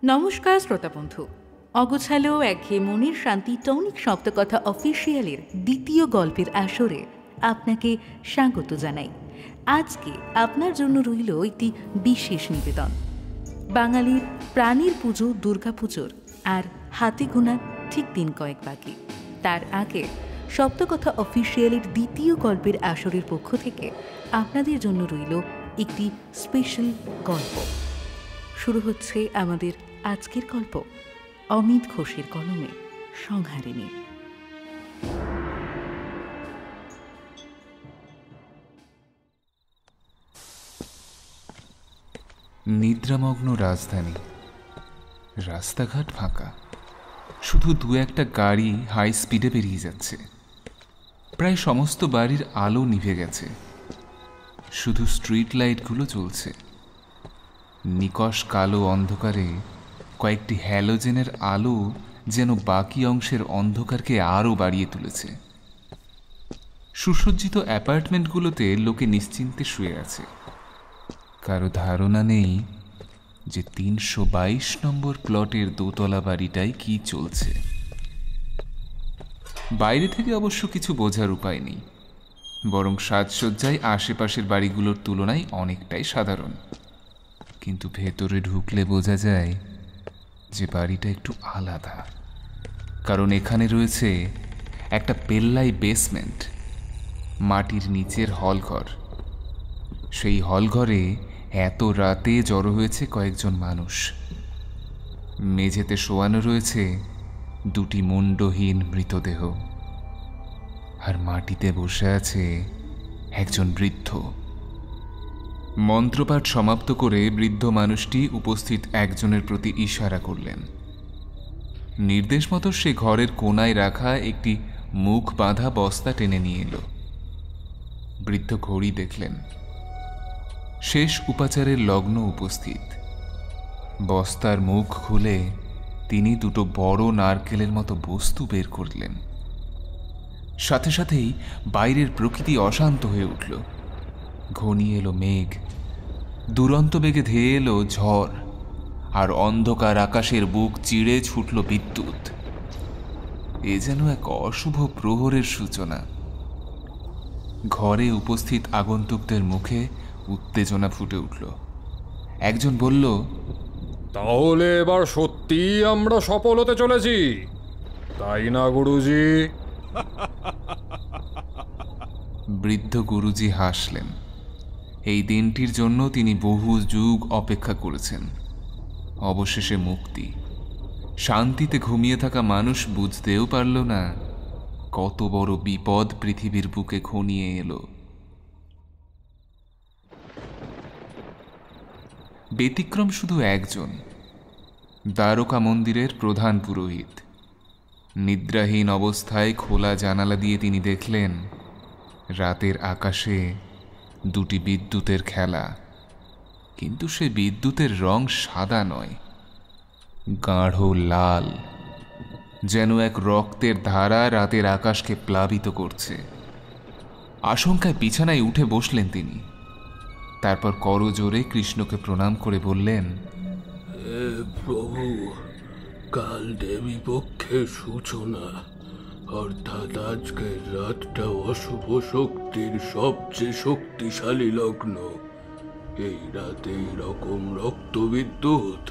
নমস্কার শ্রোতা বন্ধু, অগোছালো একঘেয়ে মনের শান্তি টনিক সপ্তকথা অফিসিয়ালের দ্বিতীয় গল্পের আসরে আপনাকে স্বাগত জানাই। আজকে আপনার জন্য রইল একটি বিশেষ নিবেদন। বাঙালির প্রাণীর পুজো দুর্গাপুজোর আর হাতে গোনার ঠিক দিন কয়েক বাকি। তার আগে সপ্তকথা অফিসিয়ালের দ্বিতীয় গল্পের আসরের পক্ষ থেকে আপনাদের জন্য রইল একটি স্পেশাল গল্প। শুরু হচ্ছে আমাদের আজকের গল্প, অমিত ঘোষের কলমে সংহারিণী। নিদ্রামগ্ন রাজধানী, রাস্তাঘাট ফাঁকা, শুধু দু একটা গাড়ি হাই স্পিডে বেরিয়ে যাচ্ছে। প্রায় সমস্ত বাড়ির আলো নিভে গেছে, শুধু স্ট্রিট লাইটগুলো জ্বলছে। নিকষ কালো অন্ধকারে কয়েকটি হ্যালোজেনের আলো যেন বাকি অংশের অন্ধকারকে আরও বাড়িয়ে তুলেছে। সুসজ্জিত অ্যাপার্টমেন্টগুলোতে লোকে নিশ্চিন্তে শুয়ে আছে। কারো ধারণা নেই যে ৩২২ নম্বর প্লটের দোতলা বাড়িটায় কি চলছে। বাইরে থেকে অবশ্য কিছু বোঝার উপায় নেই, বরং সাজসজ্জায় আশেপাশের বাড়িগুলোর তুলনায় অনেকটাই সাধারণ। কিন্তু ভেতরে ঢুকলে বোঝা যায় যে বাড়িটা একটু আলাদা, কারণ এখানে রয়েছে একটা পেল্লাই বেসমেন্ট, মাটির নিচের হলঘর। সেই হলঘরে এত রাতে জড়ো হয়েছে কয়েকজন মানুষ। মেঝেতে শোয়ানো রয়েছে দুটি মুন্ডহীন মৃতদেহ, আর মাটিতে বসে আছে একজন বৃদ্ধ। মন্ত্রপাঠ সমাপ্ত করে বৃদ্ধ মানুষটি উপস্থিত একজনের প্রতি ইশারা করলেন। নির্দেশ মতো সে ঘরের কোনায় রাখা একটি মুখ বাঁধা বস্তা টেনে নিয়ে এলো। বৃদ্ধ ঘড়ি দেখলেন, শেষ উপাচারের লগ্ন উপস্থিত। বস্তার মুখ খুলে তিনি দুটো বড় নারকেলের মতো বস্তু বের করলেন। সাথে সাথেই বাইরের প্রকৃতি অশান্ত হয়ে উঠল। ঘনিয়ে এলো মেঘ, দুরন্ত বেগে ধেয়ে এলো ঝড়, আর অন্ধকার আকাশের বুক চিড়ে ছুটল বিদ্যুৎ। এ যেন এক অশুভ প্রহরের সূচনা। ঘরে উপস্থিত আগন্তুকদের মুখে উত্তেজনা ফুটে উঠল। একজন বলল, তাহলে এবার সত্যি আমরা সফল হতে চলেছি, তাই না গুরুজি? বৃদ্ধ গুরুজি হাসলেন। এই দিনটির জন্য তিনি বহু যুগ অপেক্ষা করেছেন। অবশেষে মুক্তি। শান্তিতে ঘুমিয়ে থাকা মানুষ বুঝতেও পারল না কত বড় বিপদ পৃথিবীর বুকে ঘনিয়ে এলো। ব্যতিক্রম শুধু একজন, দ্বারকা মন্দিরের প্রধান পুরোহিত। নিদ্রাহীন অবস্থায় খোলা জানালা দিয়ে তিনি দেখলেন রাতের আকাশে দুটি বিদ্যুতের খেলা। কিন্তু সে বিদ্যুতের রং সাদা নয়, গাঢ় লাল, যেন এক রক্তের ধারা রাতের আকাশকে প্লাবিত করছে। আশঙ্কায় বিছানায় উঠে বসলেন তিনি। তারপর করজোরে কৃষ্ণকে প্রণাম করে বললেন, হে প্রভু, কাল দেবী পক্ষের সূচনা, অর্থাৎ আজকের রাতটা অশুভ শক্তির সবচেয়ে শক্তিশালী লগ্ন। এই রাতে এরকম রক্তবিদ্যুৎ,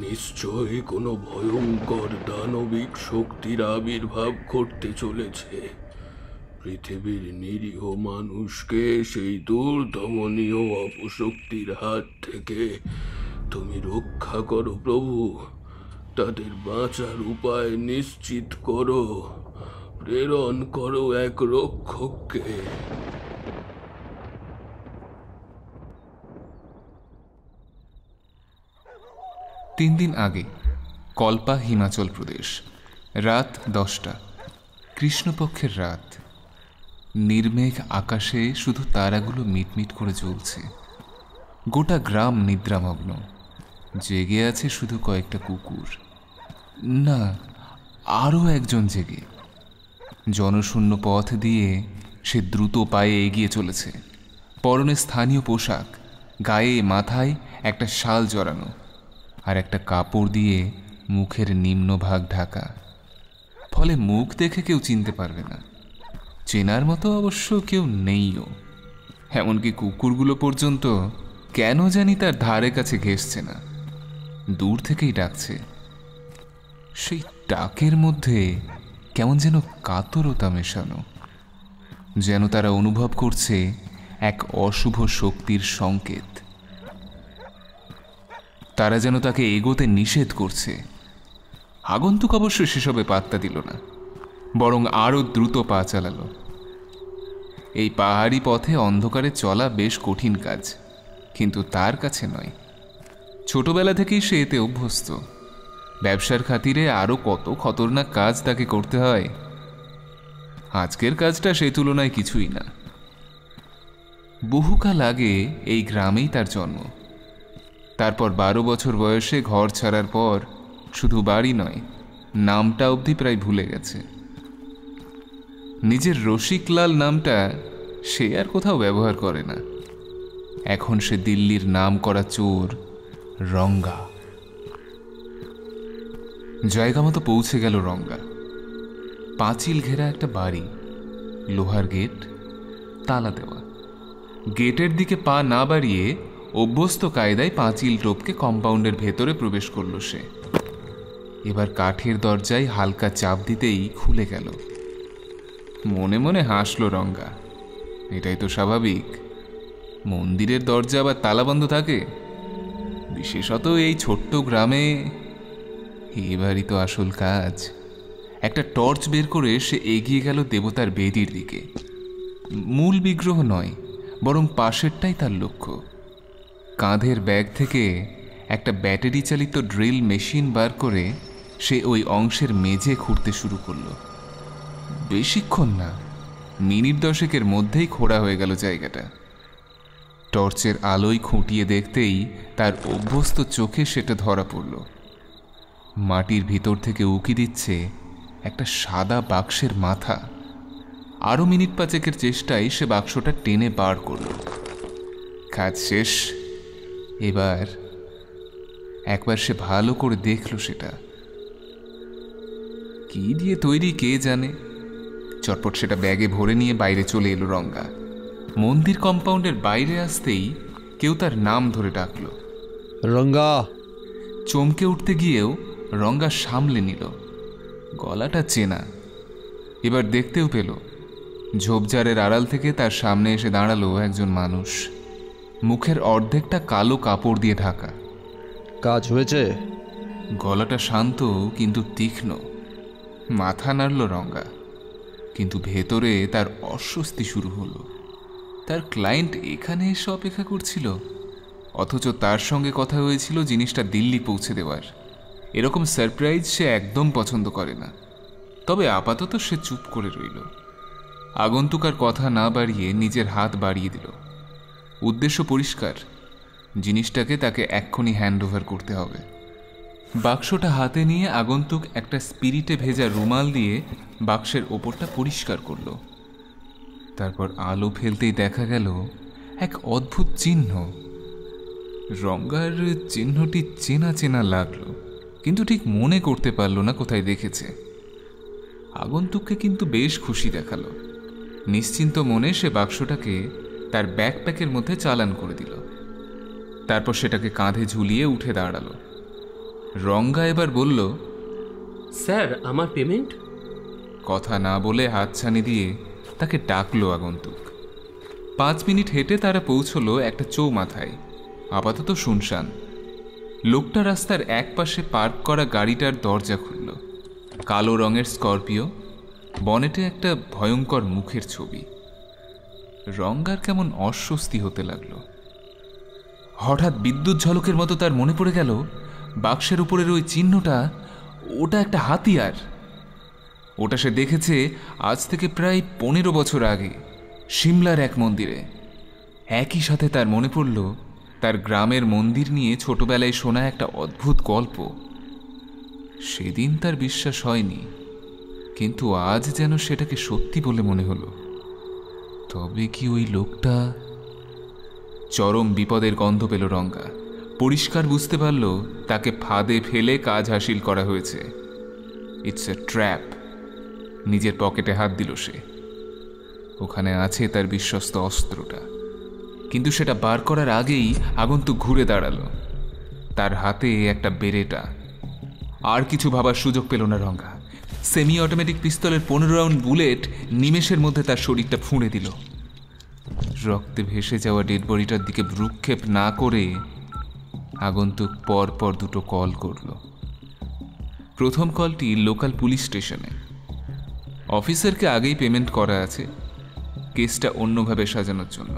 নিশ্চয়ই কোনো ভয়ঙ্কর দানবিক শক্তির আবির্ভাব ঘটতে চলেছে। পৃথিবীর নিরীহ মানুষকে সেই দুর্দমনীয় অপশক্তির হাত থেকে তুমি রক্ষা করো প্রভু। তাদের বাঁচার উপায় নিশ্চিত করো, প্রেরণ করো এক রক্ষককে। 3 দিন আগে, কল্পা, হিমাচল প্রদেশ। রাত 10টা, কৃষ্ণপক্ষের রাত। নির্মেঘ আকাশে শুধু তারাগুলো মিটমিট করে জ্বলছে। গোটা গ্রাম নিদ্রামগ্ন। জেগে আছে শুধু কয়েকটা কুকুর। না, আরও একজন জেগে। জনশূন্য পথ দিয়ে সে দ্রুত পায়ে এগিয়ে চলেছে। পরনে স্থানীয় পোশাক, গায়ে মাথায় একটা শাল জড়ানো। আর একটা কাপড় দিয়ে মুখের নিম্নভাগ ঢাকা, ফলে মুখ দেখে কেউ চিনতে পারবে না। চেনার মতো অবশ্য কেউ নেইও, এমনকি কুকুরগুলো পর্যন্ত কেন জানি তার ধারে কাছে ঘেঁষছে না, দূর থেকেই ডাকছে। সেই ডাকের মধ্যে কেমন যেন কাতরতা মেশানো, যেন তারা অনুভব করছে এক অশুভ শক্তির সংকেত। তারা যেন তাকে এগোতে নিষেধ করছে। আগন্তুক অবশ্য সেসবে পাত্তা দিল না, বরং আরও দ্রুত পা চালালো। এই পাহাড়ি পথে অন্ধকারে চলা বেশ কঠিন কাজ, কিন্তু তার কাছে নয়। ছোটবেলা থেকেই সে এতে অভ্যস্ত। ব্যবসার খাতিরে আরও কত খতরনাক কাজ তাকে করতে হয়। আজকের কাজটা সেই তুলনায় কিছুই না। বহুকাল আগে এই গ্রামেই তার জন্ম। তারপর 12 বছর বয়সে ঘর ছাড়ার পর শুধু বাড়ি নয়, নামটা অবধি প্রায় ভুলে গেছে। নিজের রসিকলাল নামটা সে আর কোথাও ব্যবহার করে না। এখন সে দিল্লির নাম করা চোর রঙ্গা। জায়গা মতো পৌঁছে গেল রঙ্গা। পাঁচিল ঘেরা একটা বাড়ি, লোহার গেট, তালা দেওয়া। গেটের দিকে পা না বাড়িয়ে অভ্যস্ত কায়দায় পাঁচিল টপকে কম্পাউন্ডের ভেতরে প্রবেশ করল সে। এবার কাঠের দরজায় হালকা চাপ দিতেই খুলে গেল। মনে মনে হাসল রঙ্গা। এটাই তো স্বাভাবিক, মন্দিরের দরজা আবার তালাবন্ধ থাকে, বিশেষত এই ছোট্ট গ্রামে। এবারই তো আসল কাজ। একটা টর্চ বের করে সে এগিয়ে গেল দেবতার বেদির দিকে। মূল বিগ্রহ নয়, বরং পাশেরটাই তার লক্ষ্য। কাঁধের ব্যাগ থেকে একটা ব্যাটারি চালিত ড্রিল মেশিন বার করে সে ওই অংশের মেঝে খুঁড়তে শুরু করল। বেশিক্ষণ না, মিনিট 10 মধ্যেই খোঁড়া হয়ে গেল জায়গাটা। টর্চের আলোয় খুঁটিয়ে দেখতেই তার অভ্যস্ত চোখে সেটা ধরা পড়ল। মাটির ভিতর থেকে উকি দিচ্ছে একটা সাদা বাক্সের মাথা। আরও মিনিট 5 চেষ্টায় সে বাক্সটা টেনে বার করল। কাজ শেষ। এবার একবার সে ভালো করে দেখল সেটা কি দিয়ে তৈরি কে জানে। চটপট সেটা ব্যাগে ভরে নিয়ে বাইরে চলে এলো রঙ্গা। মন্দির কম্পাউন্ডের বাইরে আসতেই কেউ তার নাম ধরে ডাকল, রঙ্গা। চমকে উঠতে গিয়েও রঙ্গা সামলে নিল। গলাটা চেনা। এবার দেখতেও পেল ঝোপঝাড়ের আড়াল থেকে তার সামনে এসে দাঁড়ালো একজন মানুষ। মুখের অর্ধেকটা কালো কাপড় দিয়ে ঢাকা। কাজ হয়েছে? গলাটা শান্ত কিন্তু তীক্ষ্ণ। মাথা নাড়ল রঙ্গা, কিন্তু ভেতরে তার অস্বস্তি শুরু হলো। তার ক্লায়েন্ট এখানে এসে অপেক্ষা করছিল, অথচ তার সঙ্গে কথা হয়েছিল জিনিসটা দিল্লি পৌঁছে দেওয়ার। এরকম সারপ্রাইজ সে একদম পছন্দ করে না। তবে আপাতত সে চুপ করে রইল। আগন্তুক আর কথা না বাড়িয়ে নিজের হাত বাড়িয়ে দিল। উদ্দেশ্য পরিষ্কার, জিনিসটাকে তাকে এক্ষুনি হ্যান্ড ওভার করতে হবে। বাক্সটা হাতে নিয়ে আগন্তুক একটা স্পিরিটে ভেজা রুমাল দিয়ে বাক্সের ওপরটা পরিষ্কার করল। তারপর আলো ফেলতেই দেখা গেল এক অদ্ভুত চিহ্ন। রঙ্গার চিহ্নটি চেনা চেনা লাগলো, কিন্তু ঠিক মনে করতে পারল না কোথায় দেখেছে। আগন্তুককে কিন্তু বেশ খুশি দেখালো। নিশ্চিন্ত মনে সে বাক্সটাকে তার ব্যাকপ্যাকের মধ্যে চালান করে দিল। তারপর সেটাকে কাঁধে ঝুলিয়ে উঠে দাঁড়ালো। রঙ্গা এবার বলল, স্যার, আমার পেমেন্ট? কথা না বলে হাতছানি দিয়ে তাকে ডাকলো আগন্তুক। 5 মিনিট হেঁটে তারা পৌঁছলো একটা চৌমাথায়। আপাতত শুনশান। লোকটা রাস্তার এক পাশে পার্ক করা গাড়িটার দরজা খুলল। কালো রঙের স্করপিও, বনেটে একটা ভয়ঙ্কর মুখের ছবি। রঙ্গার কেমন অস্বস্তি হতে লাগলো। হঠাৎ বিদ্যুৎ ঝলকের মতো তার মনে পড়ে গেল বাক্সের উপরের ওই চিহ্নটা, ওটা একটা হাতিয়ার। ওটা সে দেখেছে আজ থেকে প্রায় 15 বছর আগে সিমলার এক মন্দিরে। একই সাথে তার মনে পড়ল তার গ্রামের মন্দির নিয়ে ছোটবেলায় শোনা একটা অদ্ভুত গল্প। সেদিন তার বিশ্বাস হয়নি, কিন্তু আজ যেন সেটাকে সত্যি বলে মনে হলো। তবে কি ওই লোকটা? চরম বিপদের গন্ধ পেল রঙ্গা। পরিষ্কার বুঝতে পারল তাকে ফাঁদে ফেলে কাজ হাসিল করা হয়েছে। It's a trap. নিজের পকেটে হাত দিল সে। ওখানে আছে তার বিশ্বস্ত অস্ত্রটা, কিন্তু সেটা বার করার আগেই আগন্তুক ঘুরে দাঁড়ালো। তার হাতে একটা বেরেটা। আর কিছু ভাবার সুযোগ পেল না Ranga. Semi automatic পিস্তলের 15 round bullet নিমেষের মধ্যে তার শরীরটা ফুঁড়ে দিল। রক্তে ভেসে যাওয়া ডেড বডিটার দিকে ভ্রুক্ষেপ না করে আগন্তুক পর দুটো কল করল। প্রথম কলটি লোকাল পুলিশ স্টেশনে। অফিসারকে আগেই পেমেন্ট করা আছে কেসটা অন্যভাবে সাজানোর জন্য।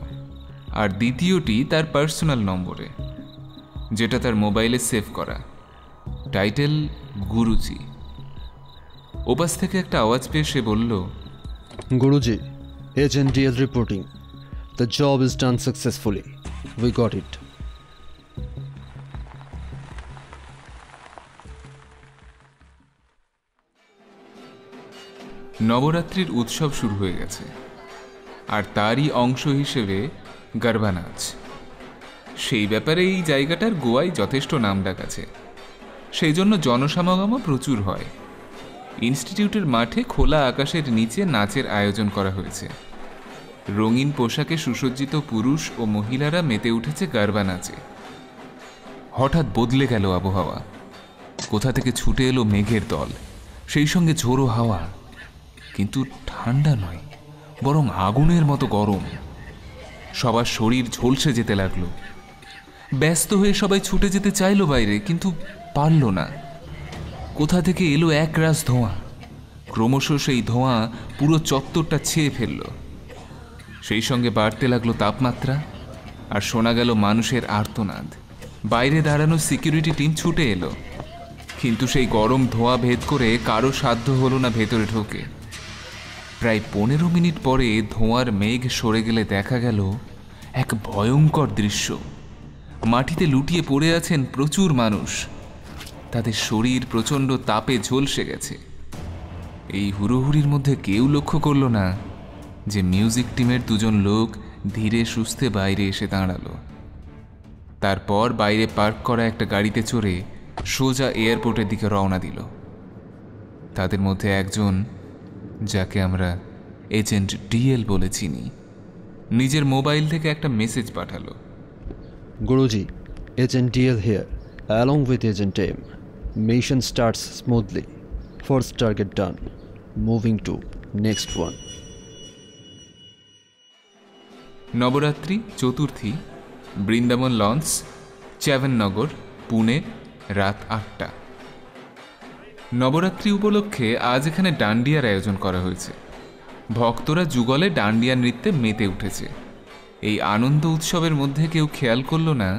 আর দ্বিতীয়টি তার পার্সোনাল নম্বরে, যেটা তার মোবাইলে সেভ করা। টাইটেল গুরুজি। ওপাশ থেকে একটা আওয়াজ পেয়ে সে বলল, গুরুজি, Agent DL reporting. The job is done successfully. We got it. নবরাত্রির উৎসব শুরু হয়ে গেছে, আর তারই অংশ হিসেবে গরবা নাচ। সেই ব্যাপারে এই জায়গাটার গোয়ায় যথেষ্ট নামডাক আছে, সেই জন্য জনসমাগমও প্রচুর হয়। ইনস্টিটিউটের মাঠে খোলা আকাশের নিচে নাচের আয়োজন করা হয়েছে। রঙিন পোশাকে সুসজ্জিত পুরুষ ও মহিলারা মেতে উঠেছে গরবা নাচে। হঠাৎ বদলে গেল আবহাওয়া। কোথা থেকে ছুটে এলো মেঘের দল, সেই সঙ্গে ঝোড়ো হাওয়া। কিন্তু ঠান্ডা নয়, বরং আগুনের মতো গরম। সবার শরীর ঝলসে যেতে লাগলো। ব্যস্ত হয়ে সবাই ছুটে যেতে চাইলো বাইরে, কিন্তু পারল না। কোথা থেকে এলো একরাশ ধোঁয়া। ক্রমশ সেই ধোঁয়া পুরো চত্বরটা ছেয়ে ফেলল। সেই সঙ্গে বাড়তে লাগলো তাপমাত্রা, আর শোনা গেল মানুষের আর্তনাদ। বাইরে দাঁড়ানো সিকিউরিটি টিম ছুটে এলো, কিন্তু সেই গরম ধোঁয়া ভেদ করে কারো সাধ্য হলো না ভেতরে ঢোকে। প্রায় 15 মিনিট পরে ধোঁয়ার মেঘ সরে গেলে দেখা গেল এক ভয়ঙ্কর দৃশ্য। মাটিতে লুটিয়ে পড়ে আছেন প্রচুর মানুষ। তাদের শরীর প্রচণ্ড তাপে ঝলসে গেছে। এই হুড়োহুড়ির মধ্যে কেউ লক্ষ্য করল না যে মিউজিক টিমের দুজন লোক ধীরে সুস্থে বাইরে এসে দাঁড়ালো। তারপর বাইরে পার্ক করা একটা গাড়িতে চড়ে সোজা এয়ারপোর্টের দিকে রওনা দিল। তাদের মধ্যে একজন, যাকে আমরা এজেন্ট ডিএল বলে চিনি, নিজের মোবাইল থেকে একটা মেসেজ পাঠালো। Guruji, Agent DL here, along with Agent M. Mission starts smoothly. First target done. Moving to next one. Navratri Chaturthi, Vrindavan লঞ্চ, চ্যাভেননগর, পুনে, রাত 8টা। নবরাত্রি উপলক্ষে আজ এখানে ডান্ডিয়ার আয়োজন করা হয়েছে। ভক্তরা যুগলে ডান্ডিয়া নৃত্যে মেতে উঠেছে। এই আনন্দ উৎসবের মধ্যে কেউ খেয়াল করল না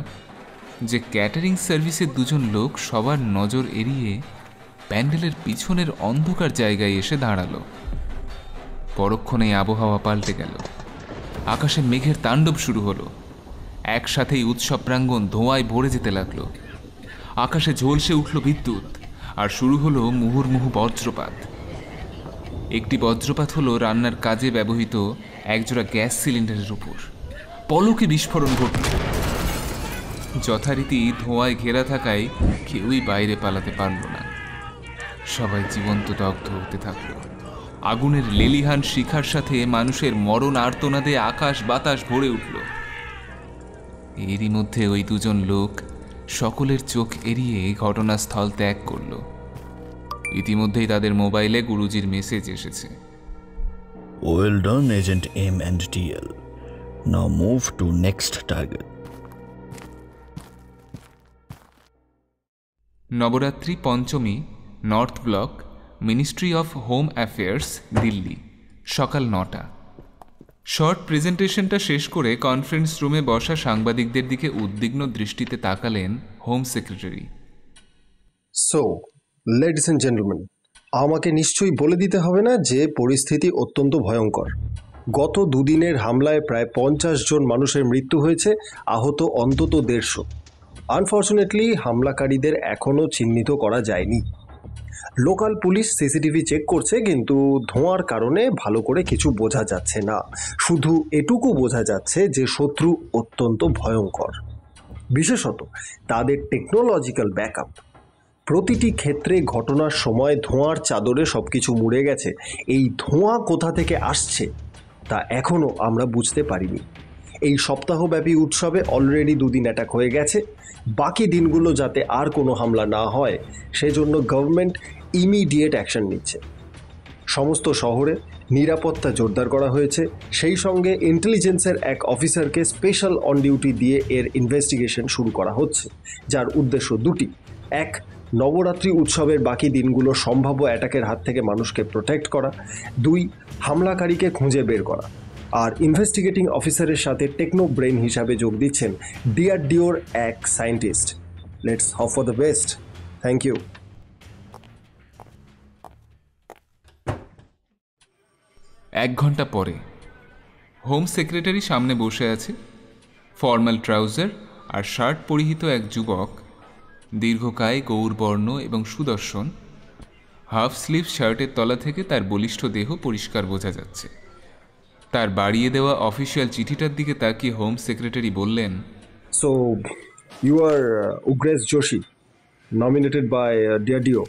যে ক্যাটারিং সার্ভিসের দুজন লোক সবার নজর এড়িয়ে প্যান্ডেলের পিছনের অন্ধকার জায়গায় এসে দাঁড়ালো। পরক্ষণেই আবহাওয়া পাল্টে গেল। আকাশে মেঘের তাণ্ডব শুরু হলো। একসাথেই উৎসব প্রাঙ্গণ ধোঁয়ায় ভরে যেতে লাগলো। আকাশে ঝলসে উঠল বিদ্যুৎ, আর শুরু হলো মুহুর্মুহু বজ্রপাত। একটি বজ্রপাত হলো রান্নার কাজে ব্যবহৃত একজোড়া গ্যাস সিলিন্ডারের উপর। পলকে বিস্ফোরণ ঘটল। যথারীতি ধোঁয়ায় ঘেরা থাকায় কেউই বাইরে পালাতে পারল না। সবাই জীবন্ত দগ্ধ হতে থাকল। আগুনের লেলিহান শিখার সাথে মানুষের মরণ আর্তনাদে আকাশ বাতাস ভরে উঠল। এরই মধ্যে ওই দুজন লোক সকলের চোখ এড়িয়ে ঘটনাস্থল ত্যাগ করল। ইতিমধ্যেই তাদের মোবাইলে গুরুজির মেসেজ এসেছে। Well done, Agent M and DL. Now move to next target. Navratri Panchami, north Block, Ministry of Home Affairs, Delhi, সকাল 9টা। শর্ট প্রেজেন্টেশনটা শেষ করে কনফারেন্স রুমে বসা সাংবাদিকদের দিকে উদ্বিগ্ন দৃষ্টিতে তাকালেন home secretary. So ladies and gentleman, আমাকে নিশ্চয়ই বলে দিতে হবে না যে পরিস্থিতি অত্যন্ত ভয়ঙ্কর। গত দুদিনের হামলায় প্রায় 50 জন মানুষের মৃত্যু হয়েছে, আহত অন্তত 150। আনফর্চুনেটলি হামলাকারীদের এখনও চিহ্নিত করা যায়নি। লোকাল পুলিশ সিসিটিভি চেক করছে, কিন্তু ধোঁয়ার কারণে ভালো করে কিছু বোঝা যাচ্ছে না। শুধু এটুকু বোঝা যাচ্ছে যে শত্রু অত্যন্ত ভয়ঙ্কর। বিশেষত তাদের টেকনোলজিক্যাল ব্যাকআপ। প্রতিটি ক্ষেত্রে ঘটনার সময় ধোঁয়ার চাদরে সবকিছু মুড়ে গেছে। এই ধোঁয়া কোথা থেকে আসছে তা এখনও আমরা বুঝতে পারিনি। এই সপ্তাহব্যাপী উৎসবে অলরেডি 2 দিন অ্যাটাক হয়ে গেছে। বাকি দিনগুলো যাতে আর কোনো হামলা না হয় সেজন্য গভর্নমেন্ট ইমিডিয়েট অ্যাকশন নিচ্ছে। সমস্ত শহরে নিরাপত্তা জোরদার করা হয়েছে। সেই সঙ্গে ইন্টেলিজেন্সের এক অফিসারকে স্পেশাল অন ডিউটি দিয়ে এর ইনভেস্টিগেশন শুরু করা হচ্ছে, যার উদ্দেশ্য 2টি। 1, নবরাত্রি উৎসবের বাকি দিনগুলো সম্ভাব্য অ্যাটাকের হাত থেকে মানুষকে প্রোটেক্ট করা। 2, হামলাকারীকে খুঁজে বের করা। আর ইনভেস্টিগেটিং অফিসারের সাথে টেকনো ব্রেন হিসাবে যোগ দিচ্ছেন ডিআরডিওর এক scientist. Let's hope for the best. Thank you. 1 ঘন্টা পরে হোম সেক্রেটারি সামনে বসে আছে। ফর্মাল ট্রাউজার আর শার্ট পরিহিত এক যুবক, দীর্ঘকায়, গৌরবর্ণ এবং সুদর্শন। হাফ স্লিভ শার্টের তলা থেকে তার বলিষ্ঠ দেহ পরিষ্কার বোঝা যাচ্ছে। তার বাড়িয়ে দেওয়া অফিসিয়াল চিঠিটার দিকে তাকিয়ে হোম সেক্রেটারি বললেন, so you are Ugresh Joshi, nominated by DRDO.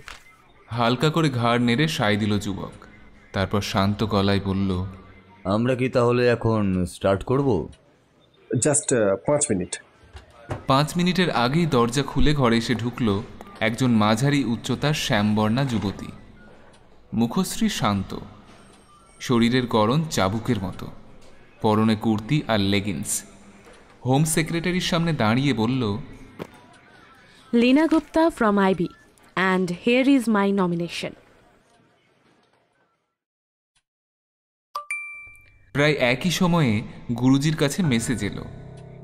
হালকা করে ঘাড় নেড়ে সায় দিল যুবক। তারপর শান্ত গলায় বলল, আমরা কি তাহলে এখন স্টার্ট করব? Just 5 minute. 5 মিনিটের আগেই দরজা খুলে ঘরে এসে ঢুকল একজন মাঝারি উচ্চতার শ্যামবর্ণা যুবতী। মুখশ্রী শান্ত, শরীরের গড়ন চাবুকের মতো, পরনে কুর্তি আর লেগিংস। হোম সেক্রেটারির সামনে দাঁড়িয়ে বলল, Lina Gupta from IB, and here is my nomination. প্রায় একই সময়ে গুরুজির কাছে মেসেজ এলো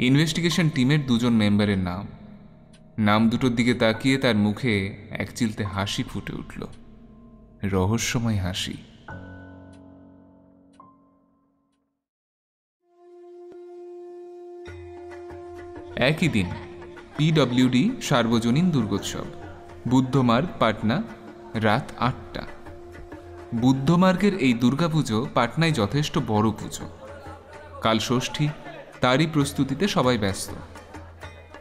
ইনভেস্টিগেশন টিমের 2 জন মেম্বারের নাম দুটোর দিকে তাকিয়ে তার মুখে একচিলতে হাসি ফুটে উঠল, রহস্যময় হাসি। একই দিন পিডব্লিউডি সার্বজনীন দুর্গোৎসব, বুদ্ধমার্গ, পাটনা, রাত 8টা। বুদ্ধমার্গের এই দুর্গাপুজো পাটনায় যথেষ্ট বড় পুজো। কাল ষষ্ঠী, তারই প্রস্তুতিতে সবাই ব্যস্ত।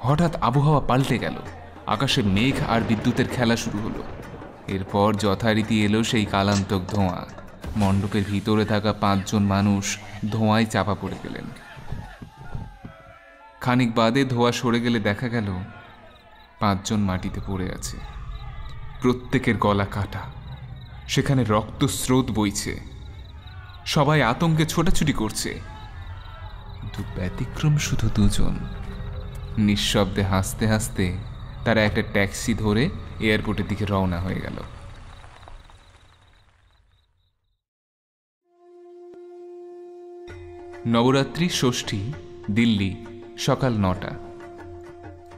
হঠাৎ আবহাওয়া পাল্টে গেল। আকাশে মেঘ আর বিদ্যুতের খেলা শুরু হলো। এরপর যথারীতি এলো সেই কালান্তক ধোঁয়া। মণ্ডপের ভিতরে থাকা 5 জন মানুষ ধোঁয়ায় চাপা পড়ে গেলেন। খানিক বাদে ধোঁয়া সরে গেলে দেখা গেল 5 জন মাটিতে পড়ে আছে। প্রত্যেকের গলা কাটা, সেখানে রক্তস্রোত বইছে। সবাই আতঙ্কে ছোটাছুটি করছে, কিন্তু ব্যতিক্রম শুধু 2 জন। নিঃশব্দে হাসতে হাসতে তারা একটা ট্যাক্সি ধরে এয়ারপোর্টের দিকে রওনা হয়ে গেল। নবরাত্রি ষষ্ঠী, দিল্লি, সকাল 9টা।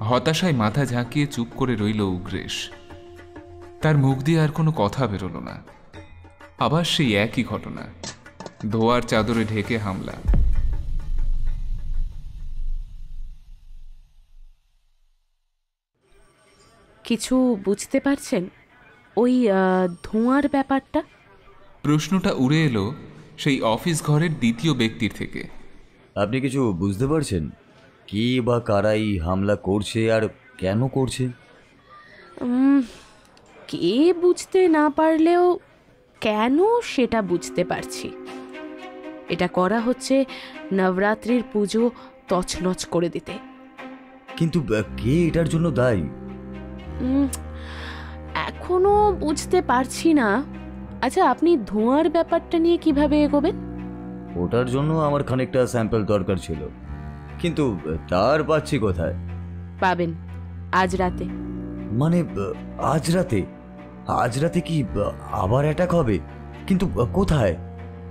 হতাশায় মাথা ঝাঁকিয়ে চুপ করে রইল উগ্রেশ। তার মুখ দিয়ে আর কোনো কথা বেরোল না। আবার সেই একই ঘটনা, ধোয়ার চাদরে ঢেকে হামলা। কিছু বুঝতে পারছেন ওই ধোঁয়ার ব্যাপারটা? প্রশ্নটা উড়ে এলো সেই অফিস ঘরের দ্বিতীয় ব্যক্তির থেকে। আপনি কিছু বুঝতে পারছেন? কি বা কারাই হামলা করছে আর কেন করছে? কে বুঝতে না পারলেও কেন সেটা বুঝতে পারছি। এটা করা হচ্ছে নবরাত্রির পুজো তছনছ করে দিতে। কিন্তু কে এটার জন্য দায়ী? এখনো বুঝতে পারছি না। আচ্ছা, আপনি ধোঁয়ার ব্যাপারটা নিয়ে কিভাবে এগোবেন? ওটার জন্য আমার খানিকটা স্যাম্পল দরকার ছিল, কিন্তু তার পাচ্ছি কোথায়? পাবেন আজ রাতে। মানে আজ রাতে? আজ রাতে কি আবার অ্যাটাক হবে? কিন্তু কোথায়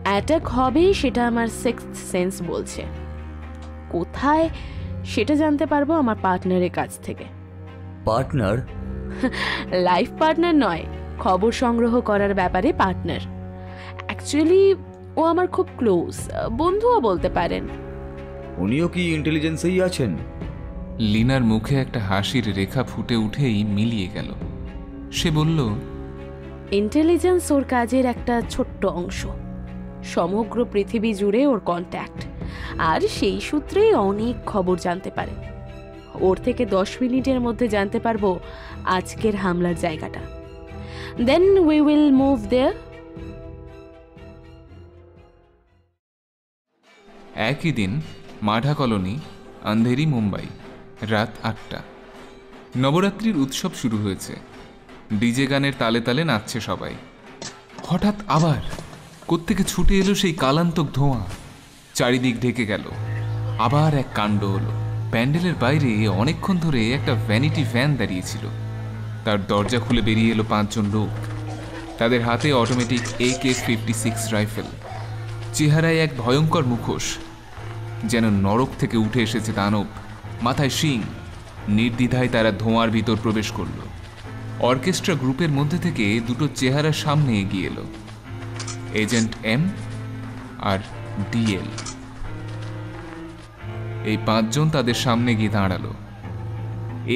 অ্যাটাক হবে সেটা আমার সিক্সথ সেন্স বলছে। কোথায় সেটা জানতে পারবো আমার পার্টনারের কাছ থেকে। পার্টনার? লাইফ পার্টনার নয়, খবর সংগ্রহ করার ব্যাপারে পার্টনার। অ্যাকচুয়ালি ও আমার খুব ক্লোজ বন্ধুও বলতে পারেন। উনিও কি ইন্টেলিজেন্সেই আছেন? লিনার মুখে একটা হাসির রেখা ফুটে উঠেই মিলিয়ে গেল। সে বলল, ইন্টেলিজেন্স ওর কাজের একটা ছোট্ট অংশ। সমগ্র পৃথিবী জুড়ে ওর কন্ট্যাক্ট, আর সেই সূত্রেই অনেক খবর জানতে পারে। ওর থেকে 10 মিনিটের মধ্যে জানতে পারবো আজকের হামলার জায়গাটা। দেন উই উইল মুভ দেয়ার। একই দিন মাঢা কলোনি, আন্ধেরি, মুম্বাই, রাত 8টা। নবরাত্রির উৎসব শুরু হয়েছে। ডিজে গানের তালে তালে নাচছে সবাই। হঠাৎ আবার কোত্থেকে ছুটে এলো সেই কালান্তক ধোঁয়া, চারিদিক ঢেকে গেল। আবার এক কাণ্ড হলো। প্যান্ডেলের বাইরে অনেকক্ষণ ধরে একটা ভ্যানিটি ভ্যান দাঁড়িয়েছিল। তার দরজা খুলে বেরিয়ে এলো 5 জন লোক। তাদের হাতে অটোমেটিক AK-56 রাইফেল। চেহারায় এক ভয়ঙ্কর মুখোশ, যেন নরক থেকে উঠে এসেছে দানব। মাথায় শিং। নির্দ্বিধায় তারা ধোঁয়ার ভিতর প্রবেশ করল। অর্কেস্ট্রা গ্রুপের মধ্যে থেকে দুটো চেহারা সামনে এগিয়ে এলো, এজেন্ট এম আর ডিএল। এই 5 জন তাদের সামনে গিয়ে দাঁড়ালো।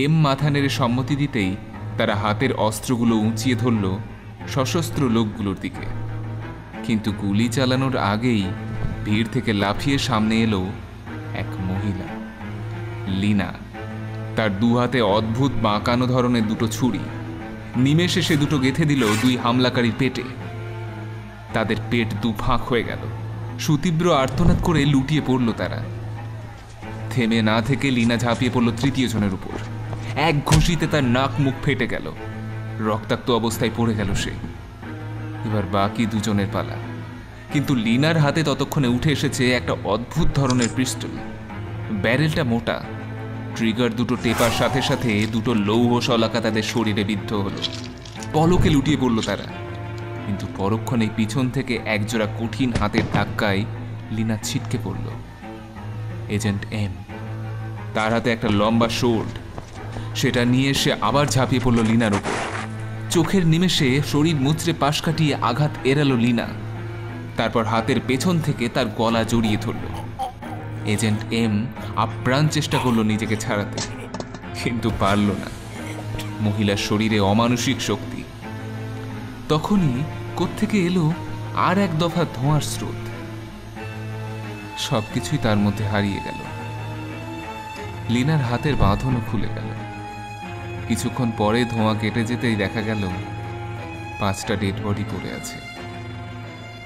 এম মাথা নেড়ে সম্মতি দিতেই তারা হাতের অস্ত্রগুলো উঁচিয়ে ধরল সশস্ত্র লোকগুলোর দিকে। কিন্তু গুলি চালানোর আগেই ভিড় থেকে লাফিয়ে সামনে এলো এক মহিলা, লিনা। তার 2 হাতে অদ্ভুত বাঁকানো ধরনের দুটো ছুরি। নিমেষে সে দুটো গেঁথে দিল 2 হামলাকারীর পেটে। তাদের পেট 2 ফাঁক হয়ে গেল। সুতীব্র আর্তনাদ করে লুটিয়ে পড়ল তারা। থেমে না থেকে লিনা ঝাঁপিয়ে পড়ল 3য় জনের উপর। এক ঘুষিতে তার নাক মুখ ফেটে গেল। রক্তাক্ত অবস্থায় পড়ে গেল সে। এবার বাকি 2 জনের পালা। কিন্তু লিনার হাতে ততক্ষণে উঠে এসেছে একটা অদ্ভুত ধরনের পিস্তল। ব্যারেলটা মোটা। ট্রিগার দুটো টেপার সাথে সাথে দুটো লৌহ শলাকা তাদের শরীরে বিদ্ধ হলো। পলকে লুটিয়ে পড়ল তারা। কিন্তু পরক্ষণেই পিছন থেকে একজোড়া কঠিন হাতের ধাক্কায় লিনা ছিটকে পড়ল। এজেন্ট এম, তার হাতে একটা লম্বা শোল্ড। সেটা নিয়ে সে আবার ঝাঁপিয়ে পড়ল লিনার উপর। চোখের নিমেষে শরীর মুচড়ে পাশ কাটিয়ে আঘাত এড়ালো লিনা। তারপর হাতের পেছন থেকে তার গলা জড়িয়ে ধরল। এজেন্ট এম আপ্রাণ চেষ্টা করলো নিজেকে ছাড়াতে, কিন্তু পারল না। মহিলার শরীরে অমানুষিক শক্তি। তখনই কোত্থেকে এলো আর এক দফা ধোঁয়ার স্রোত। সবকিছুই তার মধ্যে হারিয়ে গেল। লিনার হাতের বাঁধনও খুলে গেল। কিছুক্ষণ পরে ধোঁয়া কেটে যেতেই দেখা গেল 5টা ডেড বডি পড়ে আছে,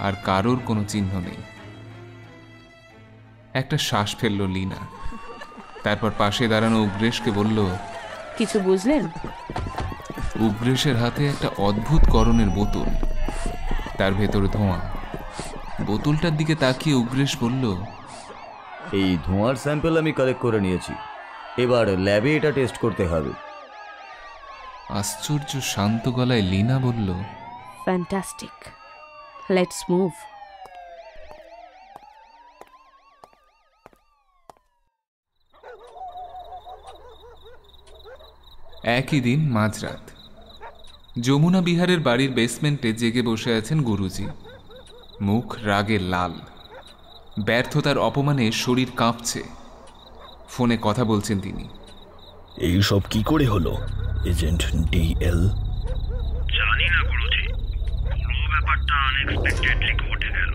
আর কারোর কোনো চিহ্ন নেই। একটা শ্বাস ফেলল লিনা। তারপর পাশে দাঁড়ানো উগ্রেশকে বলল, কিছু বুঝলেন? উগ্রেশের হাতে একটা অদ্ভুত করণের বোতল, তার ভেতরে ধোঁয়া। বোতলটার দিকে তাকিয়ে উগ্রেশ বলল, এই ধোঁয়ার স্যাম্পল আমি কালেক্ট করে নিয়েছি, এবার ল্যাবে এটা টেস্ট করতে হবে। আশ্চর্য শান্ত গলায় লিনা বলল, ফ্যান্টাস্টিক, লেটস মুভ। একই দিন মাঝরাত যমুনা বিহারের বাড়ির বেসমেন্টে জেগে বসে আছেন গুরুজি। মুখ রাগে লাল। ব্যর্থতার অপমানে শরীর কাঁপছে। ফোনে কথা বলছেন তিনি। এই সব কি করে হলো এজেন্ট ডিএল? জানি না গুরুজি, পুরো ব্যাপারটা আনএক্সপেক্টেডলি ঘটে গেল।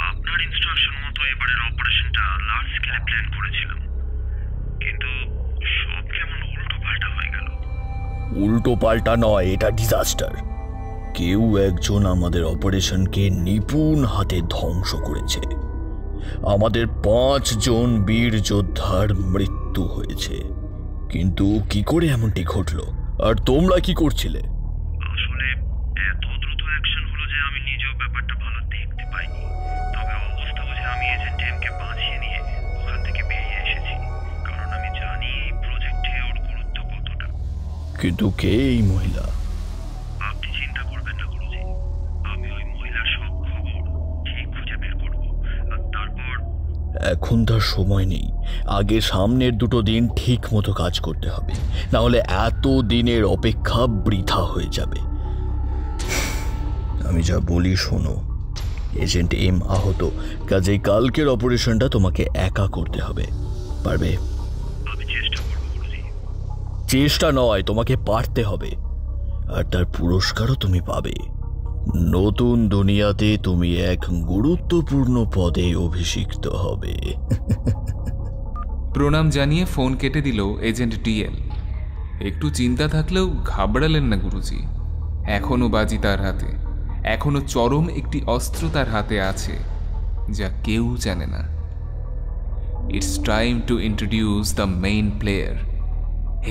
আপনার ইনস্ট্রাকশন মতো এবারের অপারেশনটা লার্জ স্কেলে প্ল্যান করেছিলাম, কিন্তু সব কেমন উল্টো পাল্টা হয়ে গেল। উল্টো পাল্টা নয়, এটা ডিজাস্টার। কেউ একজন আমাদের অপারেশনকে নিপুণ হাতে ধ্বংস করেছে। আমাদের 5 জন বীর যোদ্ধার মৃত্যু হয়েছে। কিন্তু কি করে এমনটি ঘটলো, আর তোমরা কি করছিলে? আসলে এত দ্রুত অ্যাকশন হলো যে আমি নিজেও ব্যাপারটা ভালো দেখতে পাইনি। তবে অবস্থা বুঝে আমি এজেন্ট এমকে বাঁচিয়ে নিয়ে ওখান থেকে বেরিয়ে এসেছি, কারণ আমি জানি এই প্রজেক্টে ওর গুরুত্ব কতটা। কিন্তু কে এই মহিলা? আপনি চিন্তা করবেন না গুরুজি, আমি ওই মহিলার সব খবর ঠিক খুঁজে বের করব, আর তারপর। এখন তার সময় নেই। আগে সামনের 2 দিন ঠিক মতো কাজ করতে হবে, না হলে এত দিনের অপেক্ষা বৃথা হয়ে যাবে। আমি যা বলি শোনো, এজেন্ট এম আহত, কাজেই কালকের অপারেশনটা তোমাকে একা করতে হবে। পারবে? আমি চেষ্টা করব গুরুজি। চেষ্টা নয়, তোমাকে পারতে হবে, আর তার পুরস্কারও তুমি পাবে। নতুন দুনিয়াতে তুমি এক গুরুত্বপূর্ণ পদে অভিষিক্ত হবে। প্রণাম জানিয়ে ফোন কেটে দিল এজেন্ট ডিএল। একটু চিন্তা থাকলেও ঘাবড়ালেন না গুরুজি। এখনো বাজি তার হাতে, এখনো চরম একটি অস্ত্র তার হাতে আছে যা কেউ জানে না। It's time to introduce the main player,